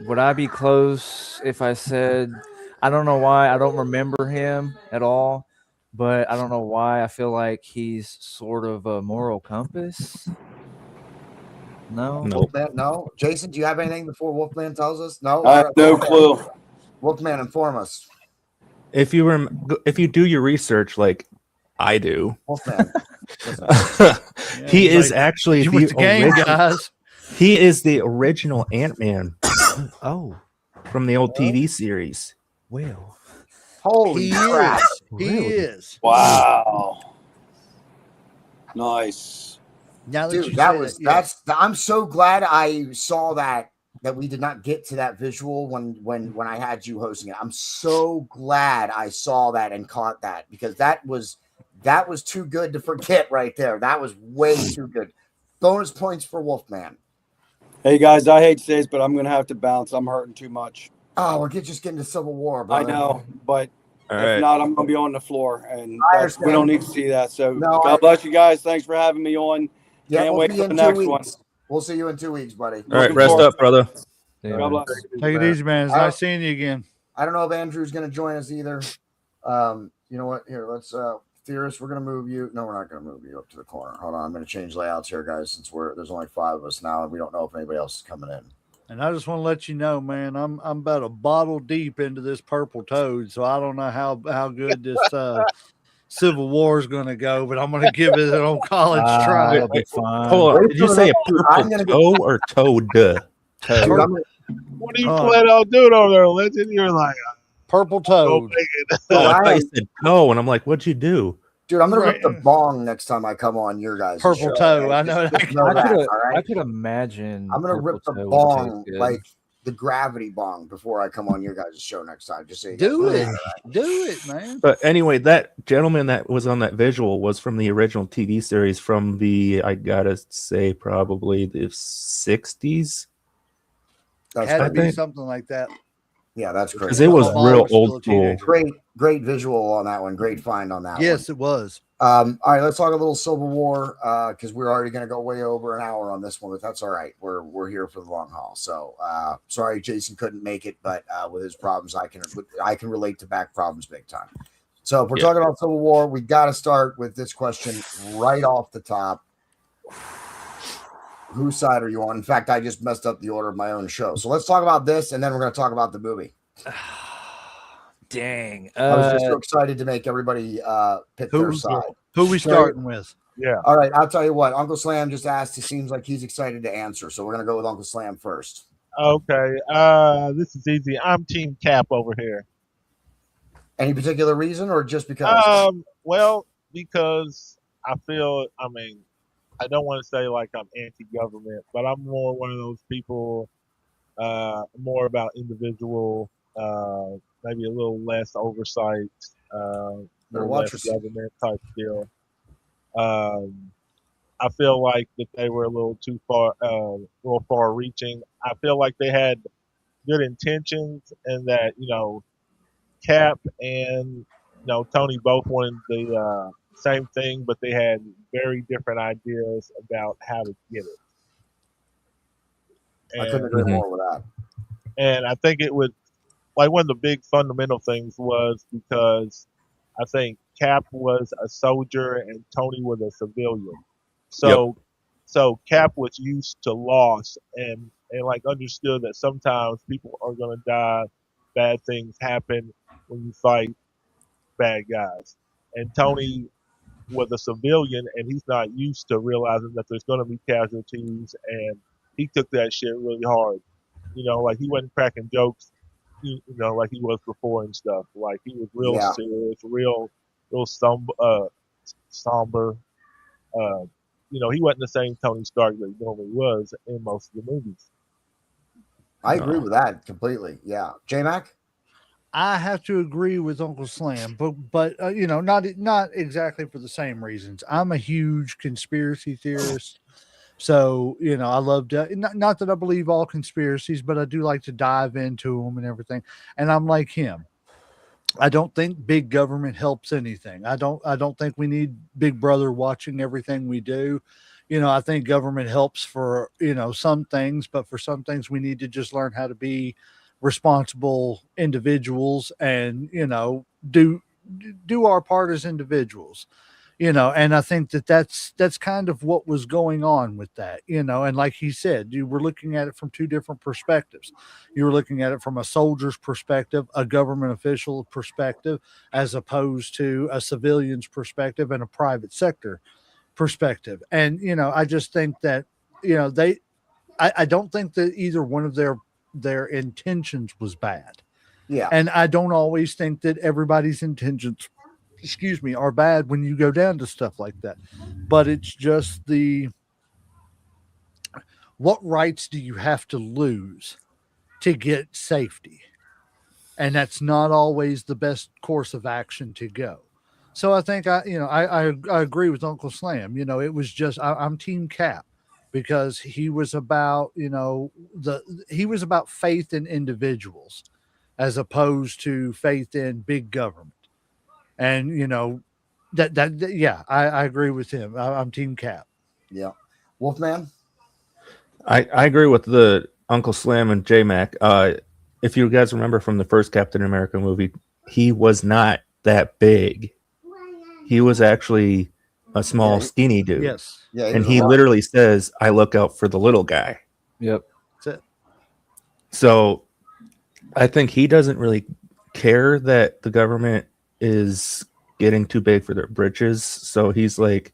Would I be close if I said I don't know why I don't remember him at all, but I don't know why I feel like he's sort of a moral compass. No. Nope. Wolfman, no. Jason, do you have anything before Wolfman tells us? No. I have no clue. Wolfman, inform us. If you do your research like I do, Wolfman. he he's is like, actually you with the game, guys. He is the original Ant-Man Oh, from the old TV series. well. Holy He crap! is. He Really? is. Wow. Nice. Now that Dude, you that say was it, yeah. I'm so glad I saw that we did not get to that visual when I had you hosting it. I'm so glad I saw that and caught that, because that was too good to forget right there. That was way too good. Bonus points for Wolfman. Hey guys, I hate to say this, but I'm gonna have to bounce. I'm hurting too much. Oh, we're just getting to Civil War, I brother. know, but All if right. not, I'm gonna be on the floor, and I we understand. don't need to see that. So No, God bless you guys. Thanks for having me on. Yeah, Can't we'll wait see for you the in next 2 one. weeks. We'll see you in 2 weeks, buddy. All right, Looking rest forward up, brother. Yeah. God bless. Take it easy, man. It's All right. nice seeing you again. I don't know if Andrew's going to join us either. You know what? Here, let's Theorist, we're gonna move you. No, we're not gonna move you up to the corner. Hold on, I'm gonna change layouts here, guys, since there's only 5 of us now, and we don't know if anybody else is coming in. And I just want to let you know, man, I'm about a bottle deep into this purple toad, so I don't know how good this Civil War is going to go, but I'm going to give it an old college try. It'll be fine. Hold on. Wait Did you for say a the- I'm purple gonna- toe or toad? Dude, I'm gonna- What are you planning on doing over there, Legend? You're like, Purple go toad. make it. So I I thought you am- said toe, and I'm like, what'd you do? Dude, I'm gonna Right. rip the bong next time I come on your guys' Purple show. toe, okay? I know. Just know I that, could, all I right? could imagine. I'm gonna rip the Purple Toe would taste bong good. like the gravity bong before I come on your guys' show next time. Just so you guys Do know it. that, all right? Do it, man. But anyway, that gentleman that was on that visual was from the original TV series from the, I gotta say, probably the 60s. That's Had to crazy. be think- something like that. Yeah, that's Because crazy. it was My mom real was still a old school. teenager. Great visual on that one. Great find on that Yes, one. it was. All right, let's talk a little Civil War because we're already going to go way over an hour on this one, but that's all right. We're here for the long haul. So sorry, Jason couldn't make it, but with his problems, I can relate to back problems big time. So if we're talking about Civil War, we got to start with this question right off the top. Whose side are you on? In fact, I just messed up the order of my own show. So let's talk about this, and then we're going to talk about the movie. Dang. I was just so excited to make everybody pick their side. Who we starting with? Yeah. All right, I'll tell you what. Uncle Slam just asked. He seems like he's excited to answer, so we're gonna go with Uncle Slam first. Okay. This is easy. I'm Team Cap over here. Any particular reason, or just because? Well, because I feel. I mean, I don't want to say like I'm anti-government, but I'm more one of those people. More about individual. Maybe a little less oversight. Better Little watch less yourself. government type deal. I feel like that they were a little too far reaching. I feel like they had good intentions, and that Cap and Tony both wanted the same thing, but they had very different ideas about how to get it. I couldn't And, agree Mhm. more with that. and I think it would like one of the big fundamental things was because I think Cap was a soldier and Tony was a civilian. So Cap was used to loss and like understood that sometimes people are gonna die, bad things happen when you fight bad guys. And Tony was a civilian and he's not used to realizing that there's gonna be casualties, and he took that shit really hard. Like he wasn't cracking jokes, like he was before and stuff. Like he was real Yeah. serious, real somber. He wasn't the same Tony Stark that he normally was in most of the movies. I agree No. with that completely. Yeah, J Mac. I have to agree with Uncle Slam, but not exactly for the same reasons. I'm a huge conspiracy theorist, so I love to not that I believe all conspiracies, but I do like to dive into them and everything. And I'm like him. I don't think big government helps anything. I don't think we need Big Brother watching everything we do. I think government helps for some things, but for some things we need to just learn how to be responsible individuals and do our part as individuals. And I think that's kind of what was going on with that. And like he said, you were looking at it from two different perspectives. You were looking at it from a soldier's perspective, a government official perspective, as opposed to a civilian's perspective and a private sector perspective. And I just think that I don't think that either one of their intentions was bad. Yeah, And I don't always think that everybody's intentions, are bad when you go down to stuff like that. But it's just what rights do you have to lose to get safety? And that's not always the best course of action to go. So I think I agree with Uncle Slam. It was just I'm Team Cap because he was about he was about faith in individuals as opposed to faith in big government. And yeah, I agree with him. I'm Team Cap. yeah. Wolfman. I agree with the Uncle Slam and J Mac. If you guys remember from the first Captain America movie, he was not that big. he was actually a small, Yeah, skinny dude. Yes. Yeah, And was he a rock. literally says, "I look out for the little guy." Yep. That's it. So I think he doesn't really care that the government is getting too big for their britches. So he's like,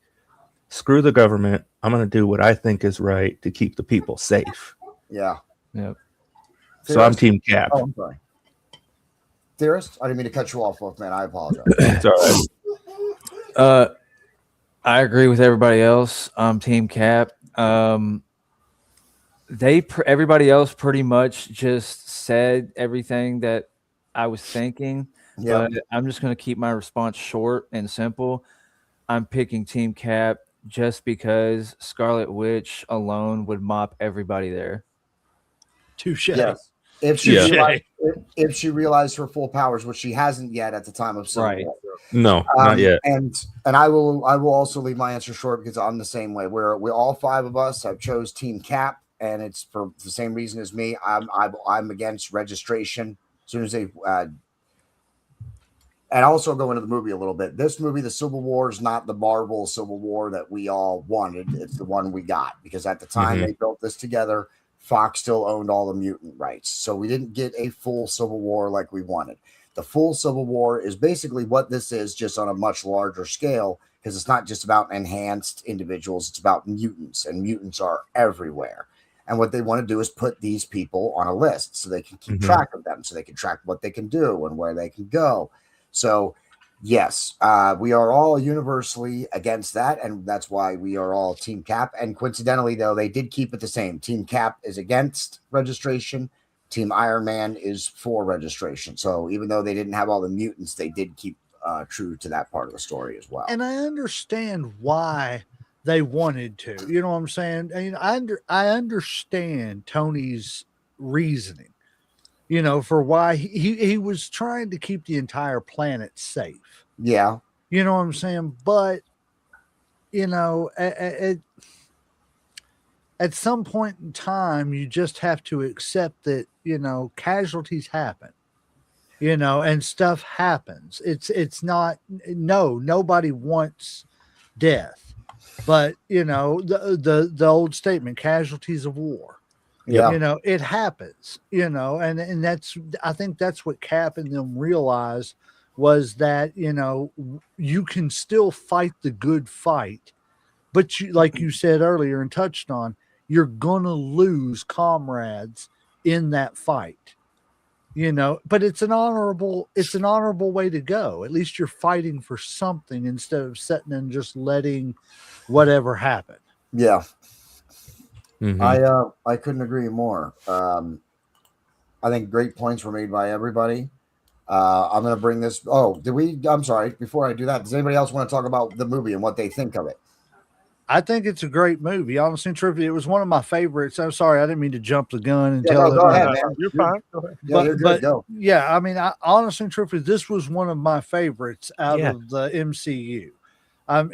screw the government. I'm going to do what I think is right to keep the people safe. Yeah. Yep. So I'm Theorist? Team Cap. Oh, I'm sorry. Theorist? I didn't mean to cut you off, man. I apologize. It's all right. I agree with everybody else. I'm Team Cap. Everybody else pretty much just said everything that I was thinking, Yep. but I'm just going to keep my response short and simple. I'm picking Team Cap just because Scarlet Witch alone would mop everybody there. Touche. Yes. If she Yeah. realized, if she realized her full powers, which she hasn't yet at the time of Civil Right. War. No, not yet. And I will also leave my answer short because I'm the same way. We all five of us have chose Team Cap, and it's for the same reason as me. I'm against registration as soon as they. And also go into the movie a little bit. This movie, the Civil War, is not the Marvel Civil War that we all wanted. It's the one we got because at the time they built this together, Fox still owned all the mutant rights. So we didn't get a full Civil War like we wanted. The full Civil War is basically what this is, just on a much larger scale, because it's not just about enhanced individuals. It's about mutants, and mutants are everywhere. And what they want to do is put these people on a list so they can keep track of them, so they can track what they can do and where they can go. So, yes, we are all universally against that, and that's why we are all Team Cap. And coincidentally, though, they did keep it the same. Team Cap is against registration. Team Iron Man is for registration. So even though they didn't have all the mutants, they did keep true to that part of the story as well. And I understand why they wanted to. You know what I'm saying? I understand Tony's reasoning. You know, for why he was trying to keep the entire planet safe. Yeah. You know what I'm saying? But, you know, at some point in time, you just have to accept that, you know, casualties happen, you know, and stuff happens. It's not, nobody wants death, but, you know, the old statement, casualties of war. Yeah. You know, it happens, you know, and that's, I think that's what Cap and them realized was that, you know, you can still fight the good fight, but you, like you said earlier and touched on, you're going to lose comrades in that fight, you know, but it's an honorable way to go. At least you're fighting for something instead of sitting and just letting whatever happen. Yeah. Mhm. I couldn't agree more. I think great points were made by everybody. I'm going to bring this. Oh, I'm sorry. Before I do that, does anybody else want to talk about the movie and what they think of it? I think it's a great movie. Honestly, truthfully, it was one of my favorites. I'm sorry, I didn't mean to jump the gun and tell. Go ahead, man. You're fine. Go ahead. Yeah, you're good. Go. Yeah, I mean, honestly, truthfully, this was one of my favorites out of the MCU. And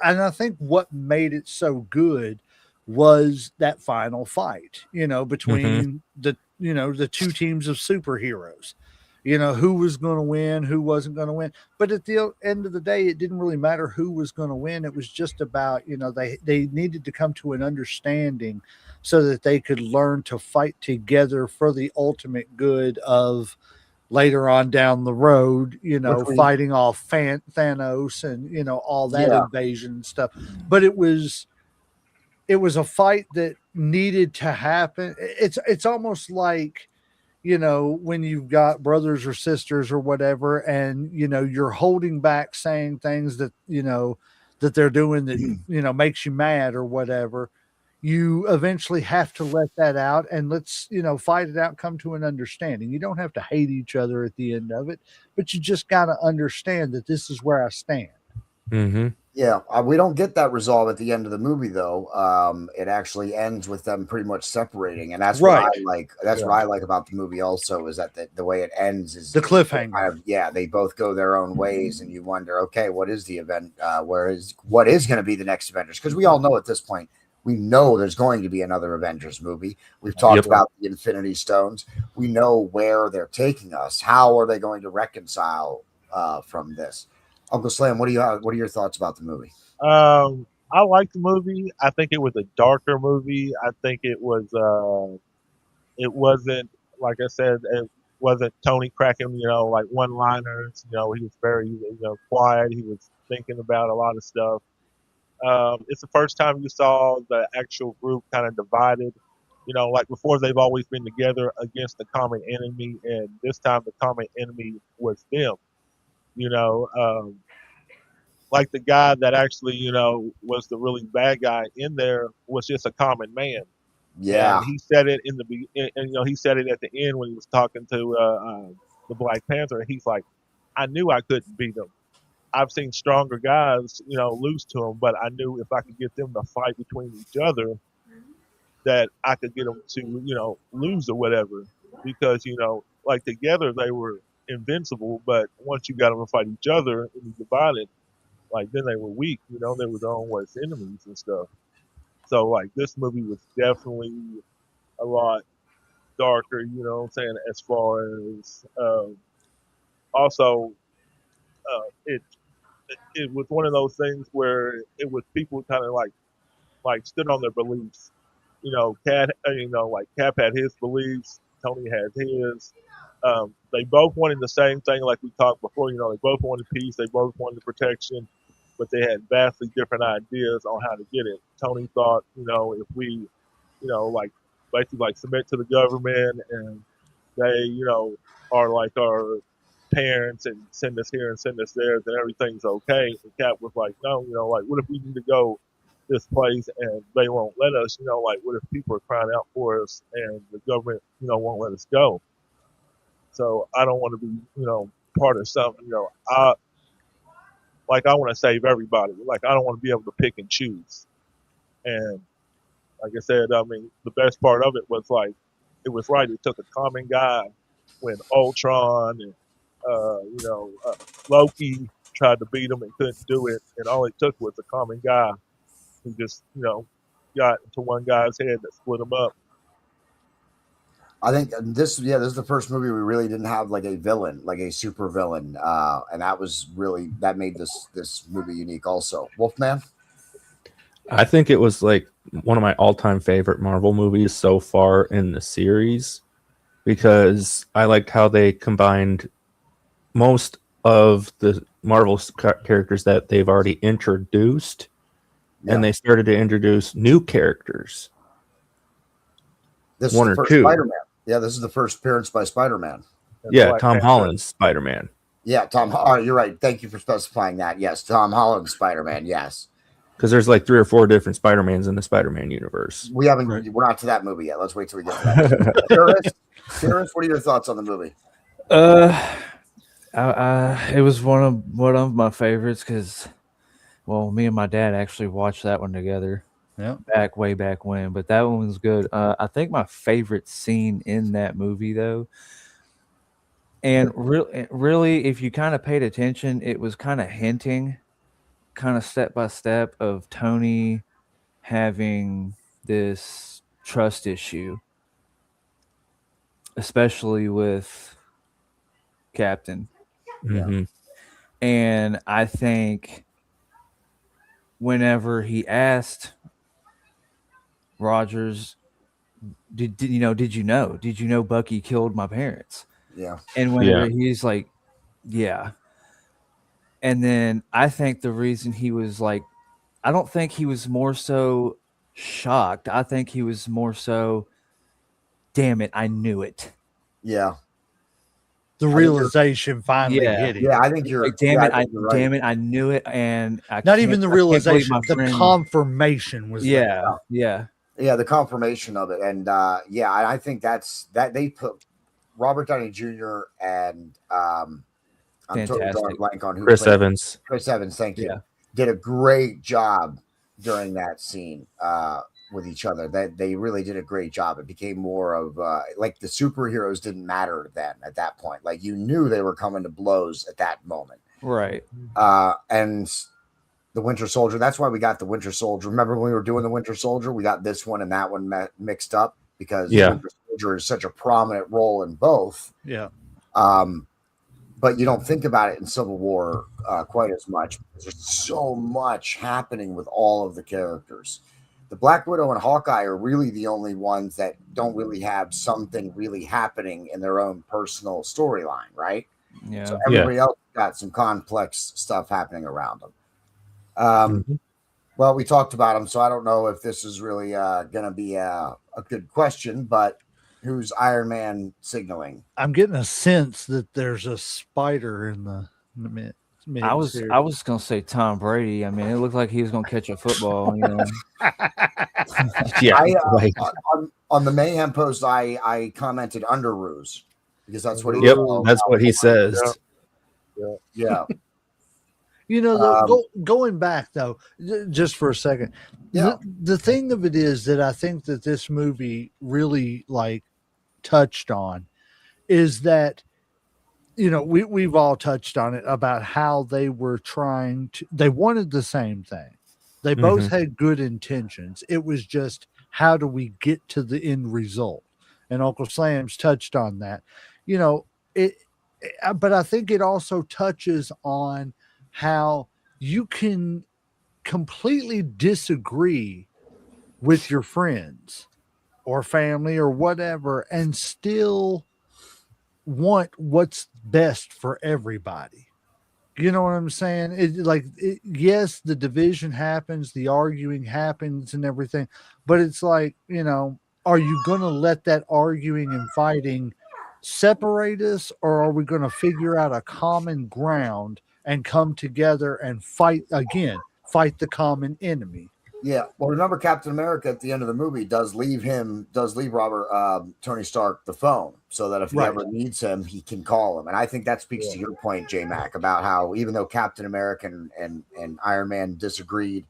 I think what made it so good was that final fight, you know, between the two teams of superheroes, you know, who was going to win, who wasn't going to win. But at the end of the day, it didn't really matter who was going to win. It was just about, you know, they needed to come to an understanding so that they could learn to fight together for the ultimate good of later on down the road, you know, fighting off Thanos and, you know, all that invasion and stuff. But it was a fight that needed to happen. It's almost like, you know, when you've got brothers or sisters or whatever, and, you know, you're holding back saying things that, you know, that they're doing that, you know, makes you mad or whatever, you eventually have to let that out and let's, you know, fight it out, come to an understanding. You don't have to hate each other at the end of it, but you just got to understand that this is where I stand. Yeah, we don't get that resolve at the end of the movie, though. It actually ends with them pretty much separating, and that's what I like. That's what I like about the movie. Also, is that the way it ends is the cliffhanger. They both go their own ways, and you wonder, okay, what is the event? What is going to be the next Avengers? Because we all know at this point, we know there's going to be another Avengers movie. We've talked about the Infinity Stones. We know where they're taking us. How are they going to reconcile from this? Uncle Slam, what are your thoughts about the movie? I liked the movie. I think it was a darker movie. I think it wasn't, like I said, it wasn't Tony cracking, like one liners. He was very, quiet. He was thinking about a lot of stuff. It's the first time you saw the actual group kind of divided. Like before, they've always been together against the common enemy, and this time the common enemy was them. You know, like the guy that actually, was the really bad guy in there was just a common man, Yeah, and he said it and he said it at the end when he was talking to the Black Panther. He's like, I knew I couldn't beat him. I've seen stronger guys, lose to him, but I knew if I could get them to fight between each other, that I could get them to, lose or whatever. Because, like together they were invincible, but once you got them to fight each other and you divided, like then they were weak. They were their own worst enemies and stuff. So like this movie was definitely a lot darker. You know what I'm saying? As far as also, it was one of those things where it was people kind of like stood on their beliefs. Cat, like Cap had his beliefs, Tony had his. They both wanted the same thing, like we talked before. They both wanted peace, they both wanted protection, but they had vastly different ideas on how to get it. Tony thought, if we, like basically like submit to the government and they, are like our parents and send us here and send us there, then everything's okay. And Cap was like, no, like what if we need to go this place and they won't let us, like what if people are crying out for us and the government, won't let us go. So I don't want to be, part of something, I want to save everybody. Like I don't want to be able to pick and choose. And like I said, I mean, the best part of it was like, it was right. It took a common guy when Ultron and, Loki tried to beat him and couldn't do it. And all it took was a common guy who just, got into one guy's head that split him up. I think this is the first movie we really didn't have like a villain, like a super villain, and that made this movie unique. Also, Wolfman. I think it was like one of my all-time favorite Marvel movies so far in the series because I liked how they combined most of the Marvel characters that they've already introduced, and they started to introduce new characters. This one is the or first two. Spider-Man. Yeah, this is the first appearance by Spider-Man. Yeah, Tom Holland's Spider-Man. Yeah, Tom. Oh, you're right. Thank you for specifying that. Yes, Tom Holland's Spider-Man. Yes, because there's like 3 or 4 different Spider-Mans in the Spider-Man universe. We're not to that movie yet. Let's wait till we get to that. Terrence, what are your thoughts on the movie? It was one of my favorites because, well, me and my dad actually watched that one together. Yeah, way back when, but that one was good. I think my favorite scene in that movie, though, and really, if you kind of paid attention, it was kind of hinting, kind of step by step, of Tony having this trust issue, especially with Captain. Mm-hmm. And I think whenever he asked Rogers, did you know Bucky killed my parents? Yeah. And whenever he's like, yeah. And then I think the reason he was like, I don't think he was more so shocked. I think he was more so, damn it, I knew it. Yeah. The realization finally hit him. Yeah, I think you're. Like, damn right. it, I knew it, and not even the realization, the confirmation was there. Yeah, the confirmation of it, and I think that they put Robert Downey Jr. and I'm totally drawing a blank on who Chris Evans. Chris Evans, thank you. Did a great job during that scene with each other. They really did a great job. It became more of like the superheroes didn't matter then at that point. Like you knew they were coming to blows at that moment. Right. And the Winter Soldier, that's why we got the Winter Soldier. Remember when we were doing the Winter Soldier, we got this one and that one mixed up because Winter Soldier is such a prominent role in both. Yeah. but you don't think about it in Civil War quite as much because there's so much happening with all of the characters. The Black Widow and Hawkeye are really the only ones that don't really have something really happening in their own personal storyline, right? Yeah. So everybody else got some complex stuff happening around them. Well, we talked about them, so I don't know if this is really going to be a good question, but who's Iron Man signaling? I'm getting a sense that there's a spider in the mid. I was gonna say Tom Brady. I mean, it looked like he was gonna catch a football. You know. Yeah, On the Mayhem post, I commented under ruse because that's what he. Yep, that's what he says. Yeah. You know, going back though, just for a second, Yeah. the thing of it is that I think that this movie really like touched on is that, you know, we've all touched on it about how they were they wanted the same thing. They both had good intentions. It was just, how do we get to the end result? And Uncle Sam's touched on that, you know, but I think it also touches on how you can completely disagree with your friends or family or whatever and still want what's best for everybody. You know what I'm saying? Yes, the division happens, the arguing happens and everything, but it's like, you know, are you going to let that arguing and fighting separate us, or are we going to figure out a common ground and come together and fight the common enemy? Yeah. Well, remember Captain America at the end of the movie does leave Tony Stark the phone so that if he ever needs him, he can call him. And I think that speaks to your point, J Mac, about how even though Captain America and Iron Man disagreed,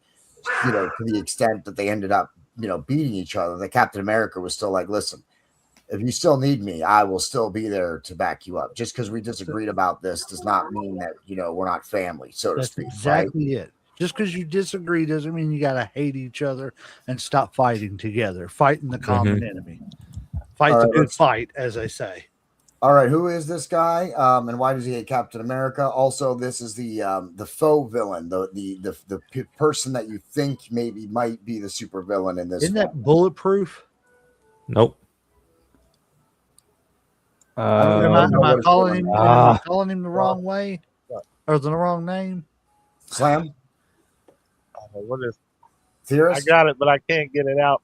you know, to the extent that they ended up, you know, beating each other, that Captain America was still like, listen, if you still need me, I will still be there to back you up. Just because we disagreed about this does not mean that, you know, we're not family, so to speak. Exactly it. Just because you disagree doesn't mean you got to hate each other and stop fighting together. Fighting the common enemy. Fight the good fight, as I say. All right, who is this guy? And why does he hate Captain America? Also, this is the faux villain, the person that you think might be the super villain in this. Isn't that Bulletproof? Nope. Am I calling him the wrong way or the wrong name? Slam. What is? Theorist? I got it, but I can't get it out.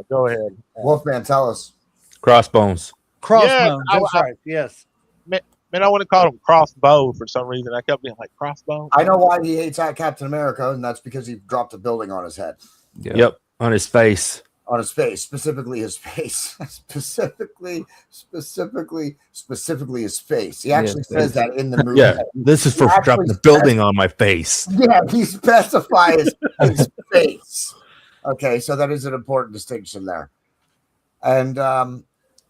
Go ahead. Wolfman, tell us. Crossbones. Crossbones. That's right. Yes. Man, I want to call him Crossbow for some reason. I kept being like Crossbow. I know why he hates Captain America, and that's because he dropped a building on his head. Yep. On his face. On his face, specifically his face, specifically his face. He actually says that in the movie. Yeah, this is for dropping the building on my face. Yeah, he specifies his face. Okay, so that is an important distinction there. And all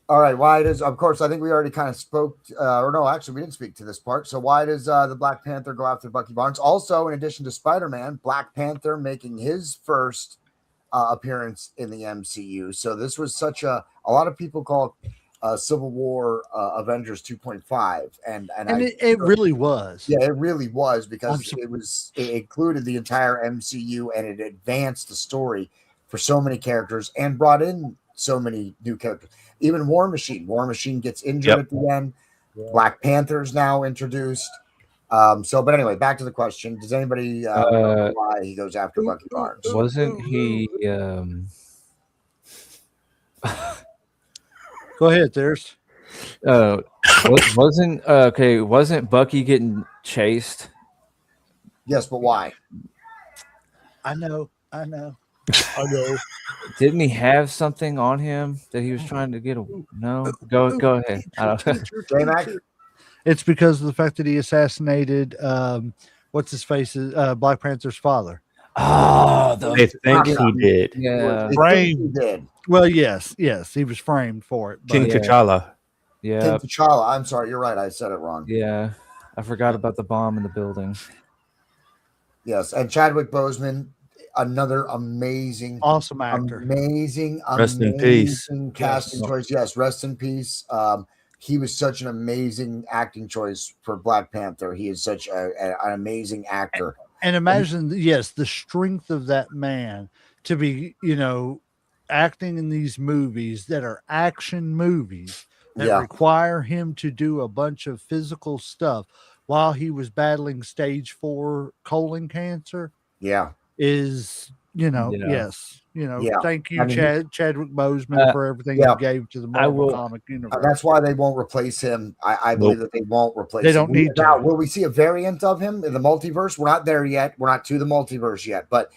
right, why does? Of course, I think we already kind of spoke. Or no, actually, we didn't speak to this part. So why does the Black Panther go after Bucky Barnes? Also, in addition to Spider-Man, Black Panther making his first appearance in the MCU. So this was such a lot of people call Civil War Avengers 2.5 and it really was. Yeah, it really was, because it included the entire MCU and it advanced the story for so many characters and brought in so many new characters. Even War Machine gets injured at the end. Black Panther is now introduced. But anyway, back to the question. Does anybody know why he goes after Bucky Barnes? Wasn't he? Go ahead, there's. Wasn't Bucky getting chased? Yes, but why? I know. Didn't he have something on him that he was trying to get? No, go ahead. I don't. It's because of the fact that he assassinated what's his face, Black Panther's father. Oh, they think he did. Yeah, framed. He did. Well, yes, he was framed for it. King T'Challa. Yeah, King T'Challa. I'm sorry, you're right. I said it wrong. Yeah, I forgot about the bomb in the building. Yes, and Chadwick Boseman, another amazing, awesome actor. Amazing rest in peace. Casting choice. Yes, rest in peace. he was such an amazing acting choice for Black Panther. He is such an amazing actor. And imagine, yes, the strength of that man to be, acting in these movies that are action movies that Yeah. require him to do a bunch of physical stuff while he was battling stage 4 colon cancer Yeah. is, Yeah. yes, Yeah. thank you, I mean, Chadwick Boseman, for everything yeah. he gave to the Marvel will- comic universe. That's why they won't replace him. I believe that they won't replace They him. don't need Now, to. will we see a variant of him in the multiverse? We're not there yet. We're not to the multiverse yet, but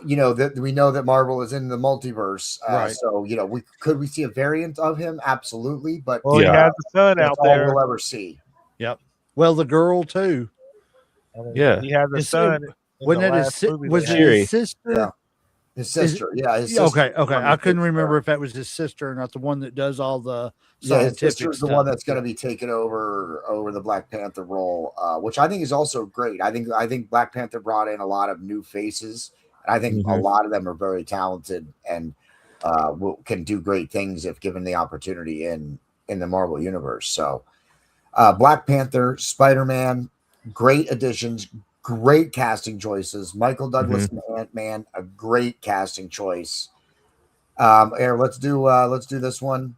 that we know that Marvel is in the multiverse. Right. So could we see a variant of him? Absolutely, but Well, he has the son that's out all there. we'll ever see. Yep. Well, the girl too. I mean, Yeah. he has a It's- son. in Wasn't the that his? last movie Was they it had. his sister? Yeah. His sister, his Yeah, sister. okay. I couldn't remember if that was his sister or not. The one that does all the Yeah, his scientific sister's stuff. the one that's going to be taking over the Black Panther role, which I think is also great. I think Black Panther brought in a lot of new faces, and I think a Mhm. lot of them are very talented and can do great things if given the opportunity in the Marvel universe. So, Black Panther, Spider-Man, great additions, great casting choices. Michael Douglas and Ant-Man, a great casting choice. Here, let's do this one.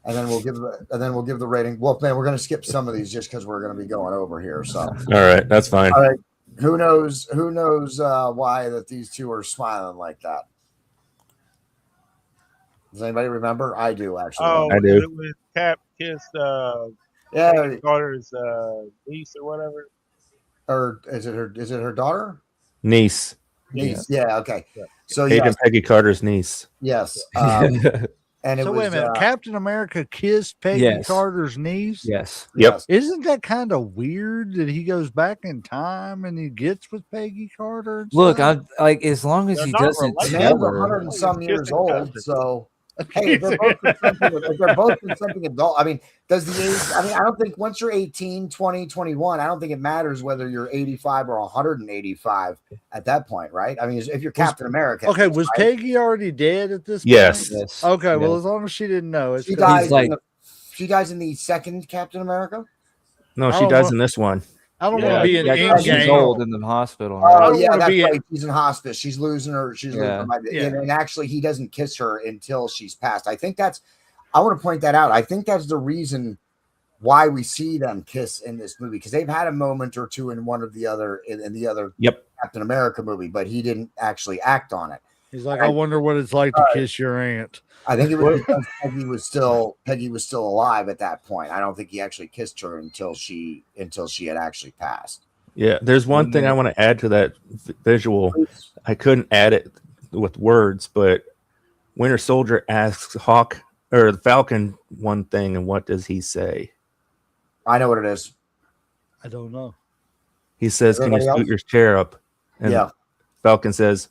And then we'll give the rating. Well, man, we're going to skip some of these just because we're going to be going over here. So, All right, that's fine. all right, who knows why that these two are smiling like that? Does anybody remember? I do actually. Oh, I do. it was Cap kissed Yeah, daughter's niece or whatever. or is it her daughter? Niece. Niece. Yeah. Okay. Yeah. So Hayden Peggy Carter's niece. yes. And it So was wait a minute, Captain America kissed Peggy Yes. Carter's niece. Yes. Yep. yes. Isn't that kind of weird that he goes back in time and he gets with Peggy Carter? and Look, stuff? I like as long as They're he not doesn't The related. tell man's her. 100 and some years Kissing old, cousins. so hey, if they're both consenting adult, I mean, does the age, I don't think once you're 18, 20, 21, I don't think it matters whether you're 85 or 185 at that point, right? I mean, if you're Captain America. Okay, was right? Peggy already dead at this Yes. point? Yes. Okay, well, Yes. as long as she didn't know, it's She good. dies, like- she dies in the second Captain America? No, I she don't dies know. in this one. I don't Yeah, want to be an Yeah, end 'cause she's game. old in the hospital. Oh, right? don't yeah, wanna that's be right. She's in hospice. She's losing her. She's losing Yeah. her mind. Yeah. And actually, he doesn't kiss her until she's passed. I want to point that out. I think that's the reason why we see them kiss in this movie, because they've had a moment or two in one of the other in the other Yep. Captain America movie, but he didn't actually act on it. He's like, I wonder what it's like to kiss your aunt. I think it was because Peggy was still alive at that point. I don't think he actually kissed her until she had actually passed. Yeah. There's one thing I want to add to that visual. I couldn't add it with words, but Winter Soldier asks Hawk or the Falcon one thing, and what does he say? I know what it is. I don't know. He says, "Can you Everybody scoot your chair up?" And Yeah. Falcon says,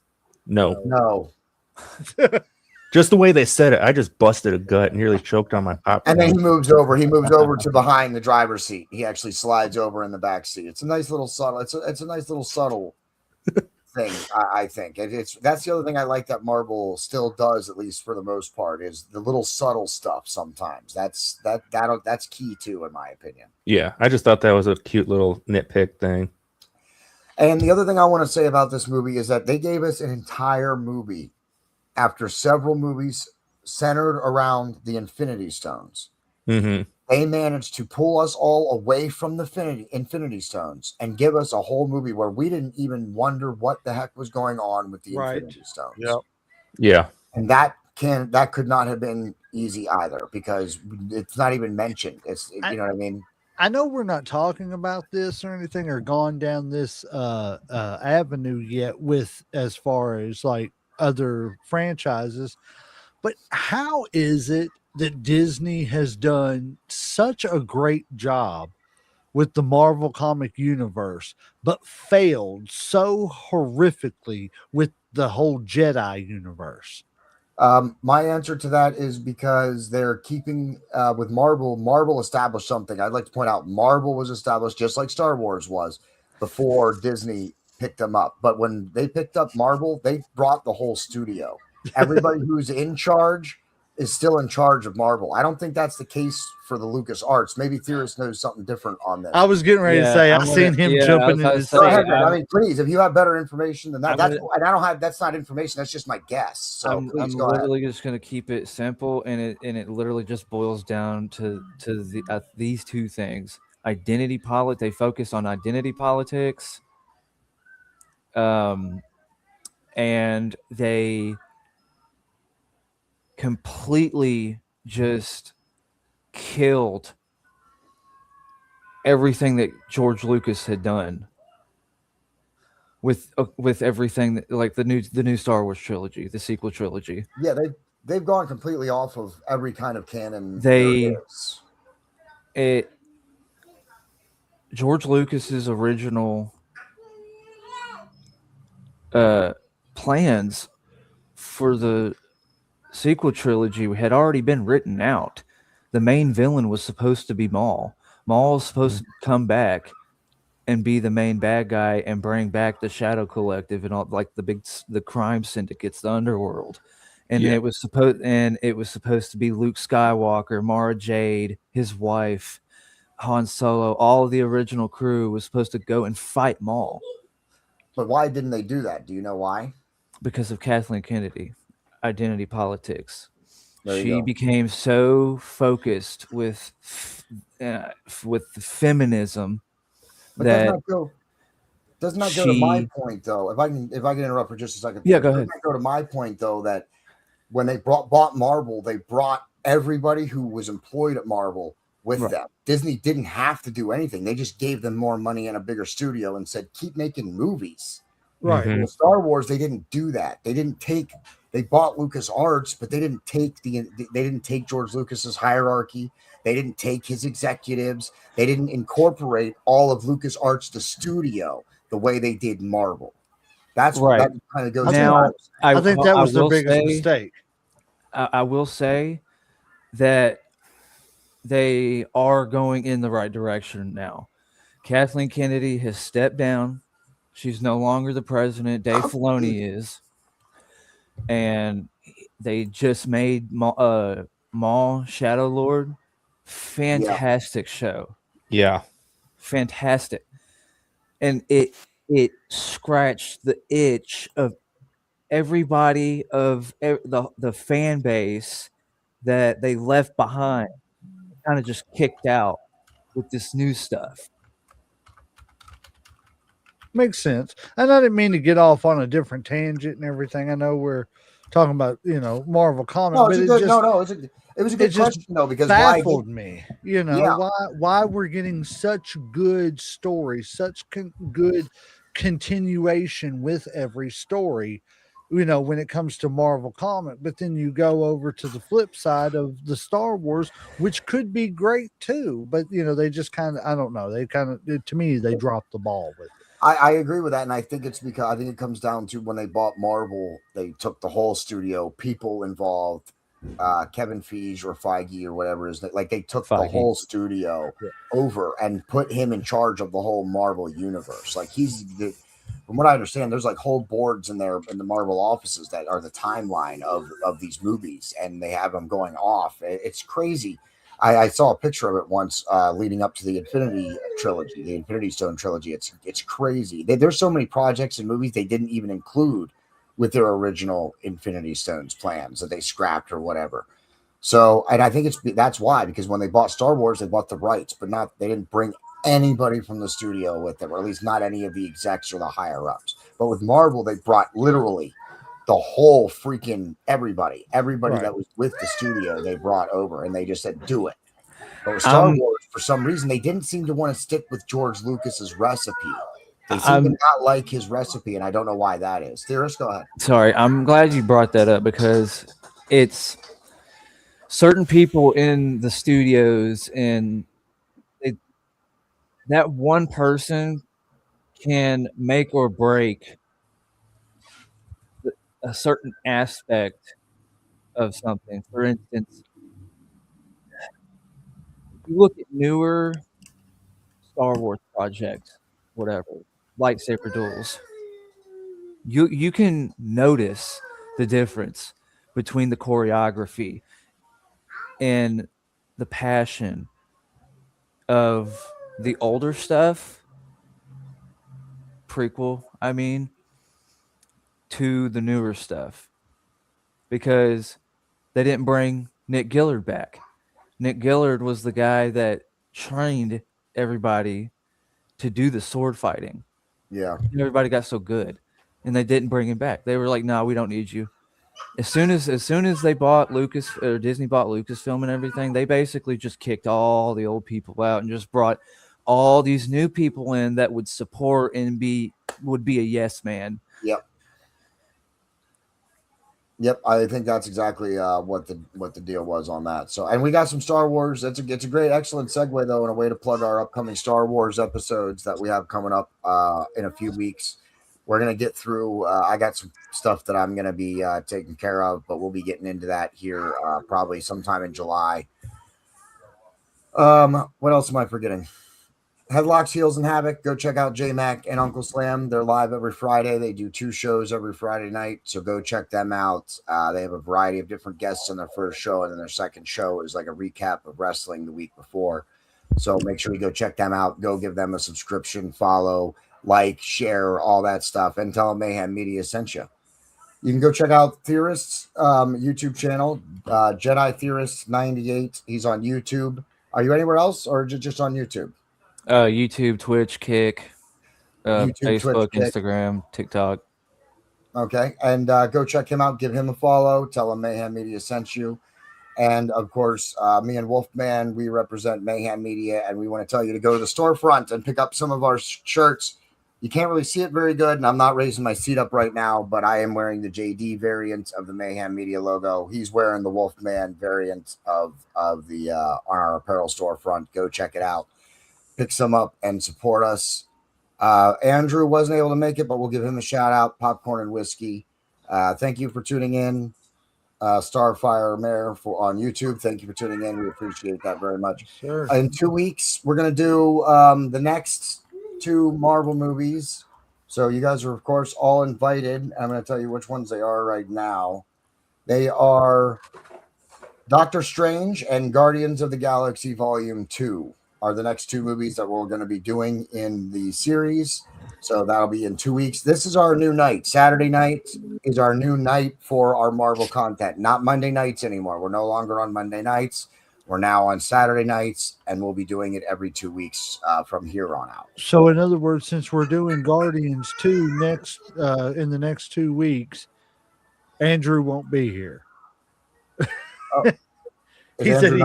"No." No. Just the way they said it, I just busted a gut and nearly choked on my popcorn. And then he moves over. He moves over to behind the driver's seat. He actually slides over in the back seat. It's a nice little subtle. It's a nice little subtle thing. I think that's the other thing I like that Marvel still does, at least for the most part, is the little subtle stuff. Sometimes that's key too, in my opinion. Yeah, I just thought that was a cute little nitpick thing. And the other thing I want to say about this movie is that they gave us an entire movie after several movies centered around the Infinity Stones. Mm-hmm. They managed to pull us all away from the Infinity Stones and give us a whole movie where we didn't even wonder what the heck was going on with the Right. Infinity Stones. Yep. Yeah. And that could not have been easy either, because it's not even mentioned. You know what I mean? I know we're not talking about this or anything or gone down this avenue yet with as far as like other franchises, but how is it that Disney has done such a great job with the Marvel comic universe, but failed so horrifically with the whole Jedi universe? My answer to that is because they're keeping with Marvel. Marvel established something. I'd like to point out Marvel was established just like Star Wars was before Disney picked them up. But when they picked up Marvel, they brought the whole studio. Everybody who's in charge is still in charge of Marvel. I don't think that's the case for the Lucas Arts. Maybe Theorist knows something different on this. I was getting ready to say I seen him jumping in his Go seat. ahead, man. I mean, please, if you have better information than that, I'm that's gonna- and I don't have. That's not information. That's just my guess. So I'm please go ahead. literally just gonna keep it simple, and it literally just boils down to these two things: identity politics. They focus on identity politics, and they completely just killed everything that George Lucas had done with everything that, like the new Star Wars trilogy, the sequel trilogy. Yeah, they've gone completely off of every kind of canon. George Lucas's original plans for the sequel trilogy had already been written out. The main villain was supposed to be Maul. Maul was supposed to come back and be the main bad guy and bring back the Shadow Collective and all, like the crime syndicates, the underworld. And it was supposed to be Luke Skywalker, Mara Jade, his wife, Han Solo, all of the original crew was supposed to go and fight Maul. But why didn't they do that? Do you know why? Because of Kathleen Kennedy, identity politics. She became so focused with feminism but that doesn't that go to my point though? If I can interrupt for just a second. Yeah, go ahead. Doesn't that go to my point though that when they bought Marvel, they brought everybody who was employed at Marvel with them. Disney didn't have to do anything. They just gave them more money and a bigger studio and said, keep making movies. Right. Mm-hmm. With Star Wars, they didn't do that. They bought Lucas Arts, but they didn't take George Lucas's hierarchy. They didn't take his executives. They didn't incorporate all of Lucas Arts, the studio, the way they did Marvel. That's right. That kind of goes. Now, I think that was their biggest mistake. I will say that they are going in the right direction now. Kathleen Kennedy has stepped down. She's no longer the president. Dave Filoni is. And they just made Maul Shadow Lord. Fantastic show. Yeah. Fantastic. And it scratched the itch of everybody, of the fan base that they left behind, kind of just kicked out with this new stuff. Makes sense. And I didn't mean to get off on a different tangent and everything. I know we're talking about, Marvel Comics, but it was a good question though, because baffled me, why we're getting such good stories, such good continuation with every story, when it comes to Marvel Comic, but then you go over to the flip side of the Star Wars, which could be great too, but they just kind of, I don't know, to me, they dropped the ball with it. I agree with that, and I think it's because I think it comes down to when they bought Marvel, they took the whole studio, people involved, Kevin Feige or Feige or whatever is that, like they took the whole studio over and put him in charge of the whole Marvel universe. Like from what I understand, there's like whole boards in the Marvel offices that are the timeline of these movies, and they have them going off. It's crazy. I saw a picture of it once leading up to the Infinity trilogy, the Infinity Stone trilogy. It's crazy. There's so many projects and movies they didn't even include with their original Infinity Stones plans that they scrapped or whatever. So, and I think that's why, because when they bought Star Wars, they bought the rights, but they didn't bring anybody from the studio with them, or at least not any of the execs or the higher ups. But with Marvel, they brought literally the whole freaking everybody that was with the studio, they brought over, and they just said, do it. But with Star Wars, for some reason, they didn't seem to want to stick with George Lucas's recipe. They seem to not like his recipe, and I don't know why that is. Theorist, go ahead. Sorry, I'm glad you brought that up, because it's certain people in the studios, and that one person can make or break a certain aspect of something. For instance, if you look at newer Star Wars projects, whatever, lightsaber duels, you can notice the difference between the choreography in the passion of the older stuff, prequel, I mean, to the newer stuff, because they didn't bring Nick Gillard back. Nick Gillard was the guy that trained everybody to do the sword fighting. Yeah. Everybody got so good, and they didn't bring him back. They were like, "No, we don't need you." As soon as they bought Lucas, or Disney bought Lucasfilm and everything, they basically just kicked all the old people out and just brought all these new people in that would support and would be a yes man. Yep, I think that's exactly what the deal was on that. So, and we got some Star Wars. It's a great, excellent segue though, and a way to plug our upcoming Star Wars episodes that we have coming up in a few weeks. We're gonna get through. I got some stuff that I'm gonna be taking care of, but we'll be getting into that here probably sometime in July. What else am I forgetting? Headlocks, Heels, and Havoc. Go check out J Mac and Uncle Slam. They're live every Friday. They do 2 shows every Friday night, so go check them out. They have a variety of different guests on their first show, and then their second show is like a recap of wrestling the week before. So make sure you go check them out. Go give them a subscription, follow, like, share, all that stuff, and tell them Mayhem Media sent you. You can go check out Theorists' YouTube channel, Jedi Theorist 98. He's on YouTube. Are you anywhere else, or just on YouTube? YouTube, Twitch, Kick, YouTube, Facebook, Twitch, Kick. Instagram, TikTok. Okay, and go check him out. Give him a follow. Tell him Mayhem Media sent you. And of course, me and Wolfman, we represent Mayhem Media, and we want to tell you to go to the storefront and pick up some of our shirts. You can't really see it very good, and I'm not raising my seat up right now, but I am wearing the JD variant of the Mayhem Media logo. He's wearing the Wolfman variant of the on our apparel storefront. Go check it out. Pick some up and support us. Andrew wasn't able to make it, but we'll give him a shout out. Popcorn and Whiskey. Thank you for tuning in. Starfire Mayor on YouTube. Thank you for tuning in. We appreciate that very much. Sure. In 2 weeks, we're going to do the next 2 Marvel movies. So you guys are, of course, all invited. I'm going to tell you which ones they are right now. They are Doctor Strange and Guardians of the Galaxy Volume 2 are the next 2 movies that we're going to be doing in the series. So that'll be in 2 weeks. This is our new night. Saturday night is our new night for our Marvel content. Not Monday nights anymore. We're no longer on Monday nights. We're now on Saturday nights, and we'll be doing it every 2 weeks from here on out. So, in other words, since we're doing Guardians 2 next in the next 2 weeks, Andrew won't be here. He said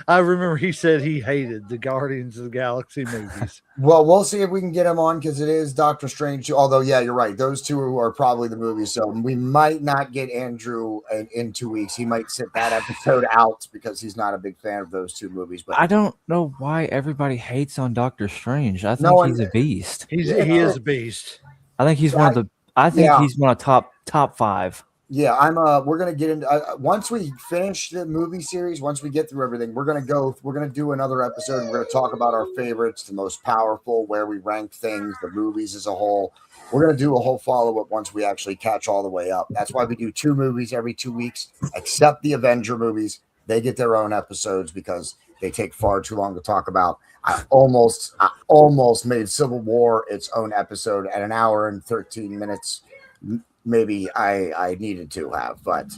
I remember he said he hated the Guardians of the Galaxy movies. Well, we'll see if we can get him on because it is Doctor Strange 2. Although, yeah, you're right. Those 2 are probably the movies. So we might not get Andrew in 2 weeks. He might sit that episode out because he's not a big fan of those 2 movies. But I don't know why everybody hates on Doctor Strange. I think he's a beast. He is a beast. I think he's one of the. I think he's one of top 5. Yeah, we're gonna get into once we finish the movie series. Once we get through everything, we're gonna do another episode. And we're gonna talk about our favorites, the most powerful, where we rank things, the movies as a whole. We're gonna do a whole follow up once we actually catch all the way up. That's why we do 2 movies every 2 weeks, except the Avenger movies. They get their own episodes because they take far too long to talk about. I almost made Civil War its own episode at 1 hour and 13 minutes. Maybe I needed to have, but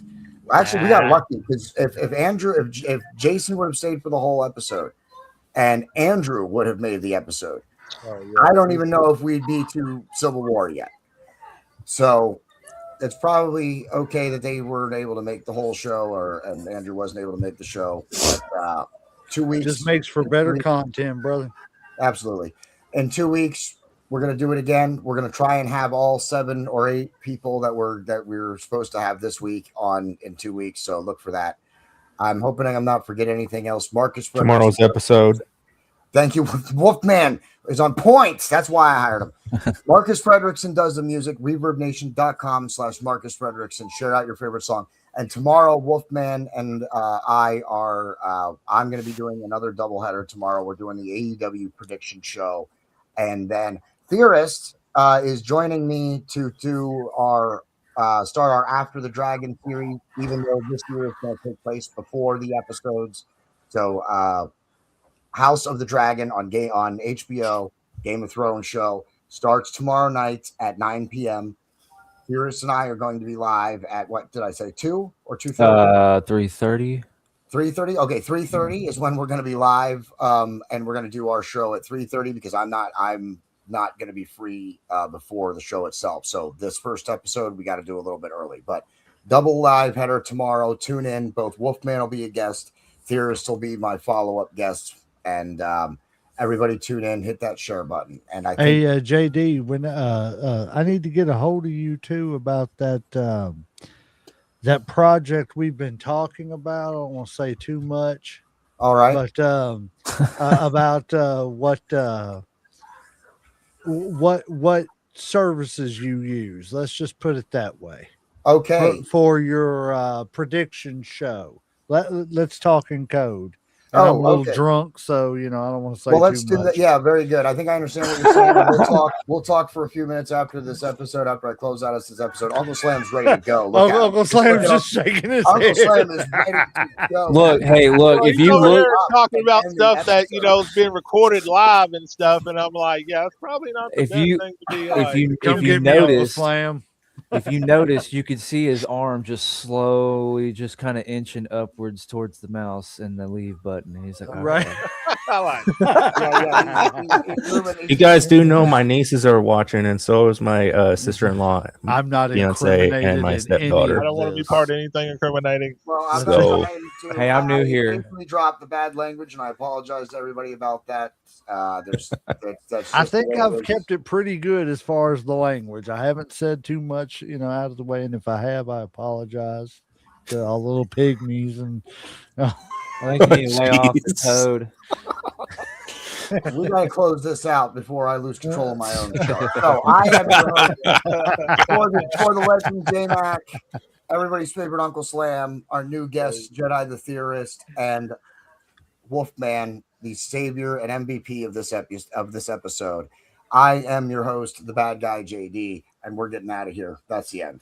actually we got lucky because if Jason would have stayed for the whole episode and Andrew would have made the episode, I don't even know if we'd be to Civil War yet. So it's probably okay that they weren't able to make the whole show, and Andrew wasn't able to make the show. But 2 weeks just makes for better content, brother. Absolutely. In 2 weeks. We're going to do it again. We're going to try and have all 7 or 8 people that we're supposed to have this week on in 2 weeks. So look for that. I'm hoping I'm not forgetting anything else. Marcus Fredrickson. Tomorrow's episode. Thank you. Wolfman is on point. That's why I hired him. Marcus Fredrickson does the music. ReverbNation.com/Marcus Fredrickson. Share out your favorite song. And tomorrow, Wolfman and I'm going to be doing another doubleheader tomorrow. We're doing the AEW prediction show. And then Theorist is joining me to do our start our After the Dragon series, even though this year is going to take place before the episodes. So, House of the Dragon on HBO, Game of Thrones show starts tomorrow night at 9 p.m. Furious and I are going to be live at, what did I say, 2 or 2:30? 3:30. 3:30. Okay, 3:30 is when we're going to be live, and we're going to do our show at 3:30 because I'm not going to be free before the show itself. So this first episode we got to do a little bit early, but double live header tomorrow. Tune in. Both Wolfman will be a guest, Theorist will be my follow-up guest, and everybody tune in, hit that share button. And I think, Hey, JD, when I need to get a hold of you too about that that project we've been talking about. I don't want to say too much, all right, but about what services you use. Let's just put it that way. okay. For your prediction show. Let's talk in code. And I'm a little drunk, so I don't want to say let's too do much. that. Yeah, very good. I think I understand what you're saying. We'll talk for a few minutes after this episode. After I close out this episode, Uncle Slam's ready to go. Uncle Slam's just shaking his Uncle head. Slam is ready to go. Look, if you look talking about stuff that is being recorded live and stuff, and I'm like, yeah, it's probably not the best thing to be like. If you notice, Slam. If you notice, you could see his arm just slowly, just kind of inching upwards towards the mouse and the leave button. And he's like, right. I like it. You guys do know my nieces are watching, and so is my sister-in-law. I'm not fiance and my stepdaughter. I don't want to be part of anything incriminating. Well, I'm new here. I dropped the bad language, and I apologize to everybody about that. I think I've kept it pretty good as far as the language. I haven't said too much, out of the way, and if I have, I apologize to all little pygmies. And I think you need to lay off the code. We gotta close this out before I lose control of my own show. So I am for the legend J-Mac, everybody's favorite Uncle Slam, our new guest Jedi the Theorist, and Wolfman, the savior and MVP of this episode. I am your host, the bad guy JD, and we're getting out of here. That's the end.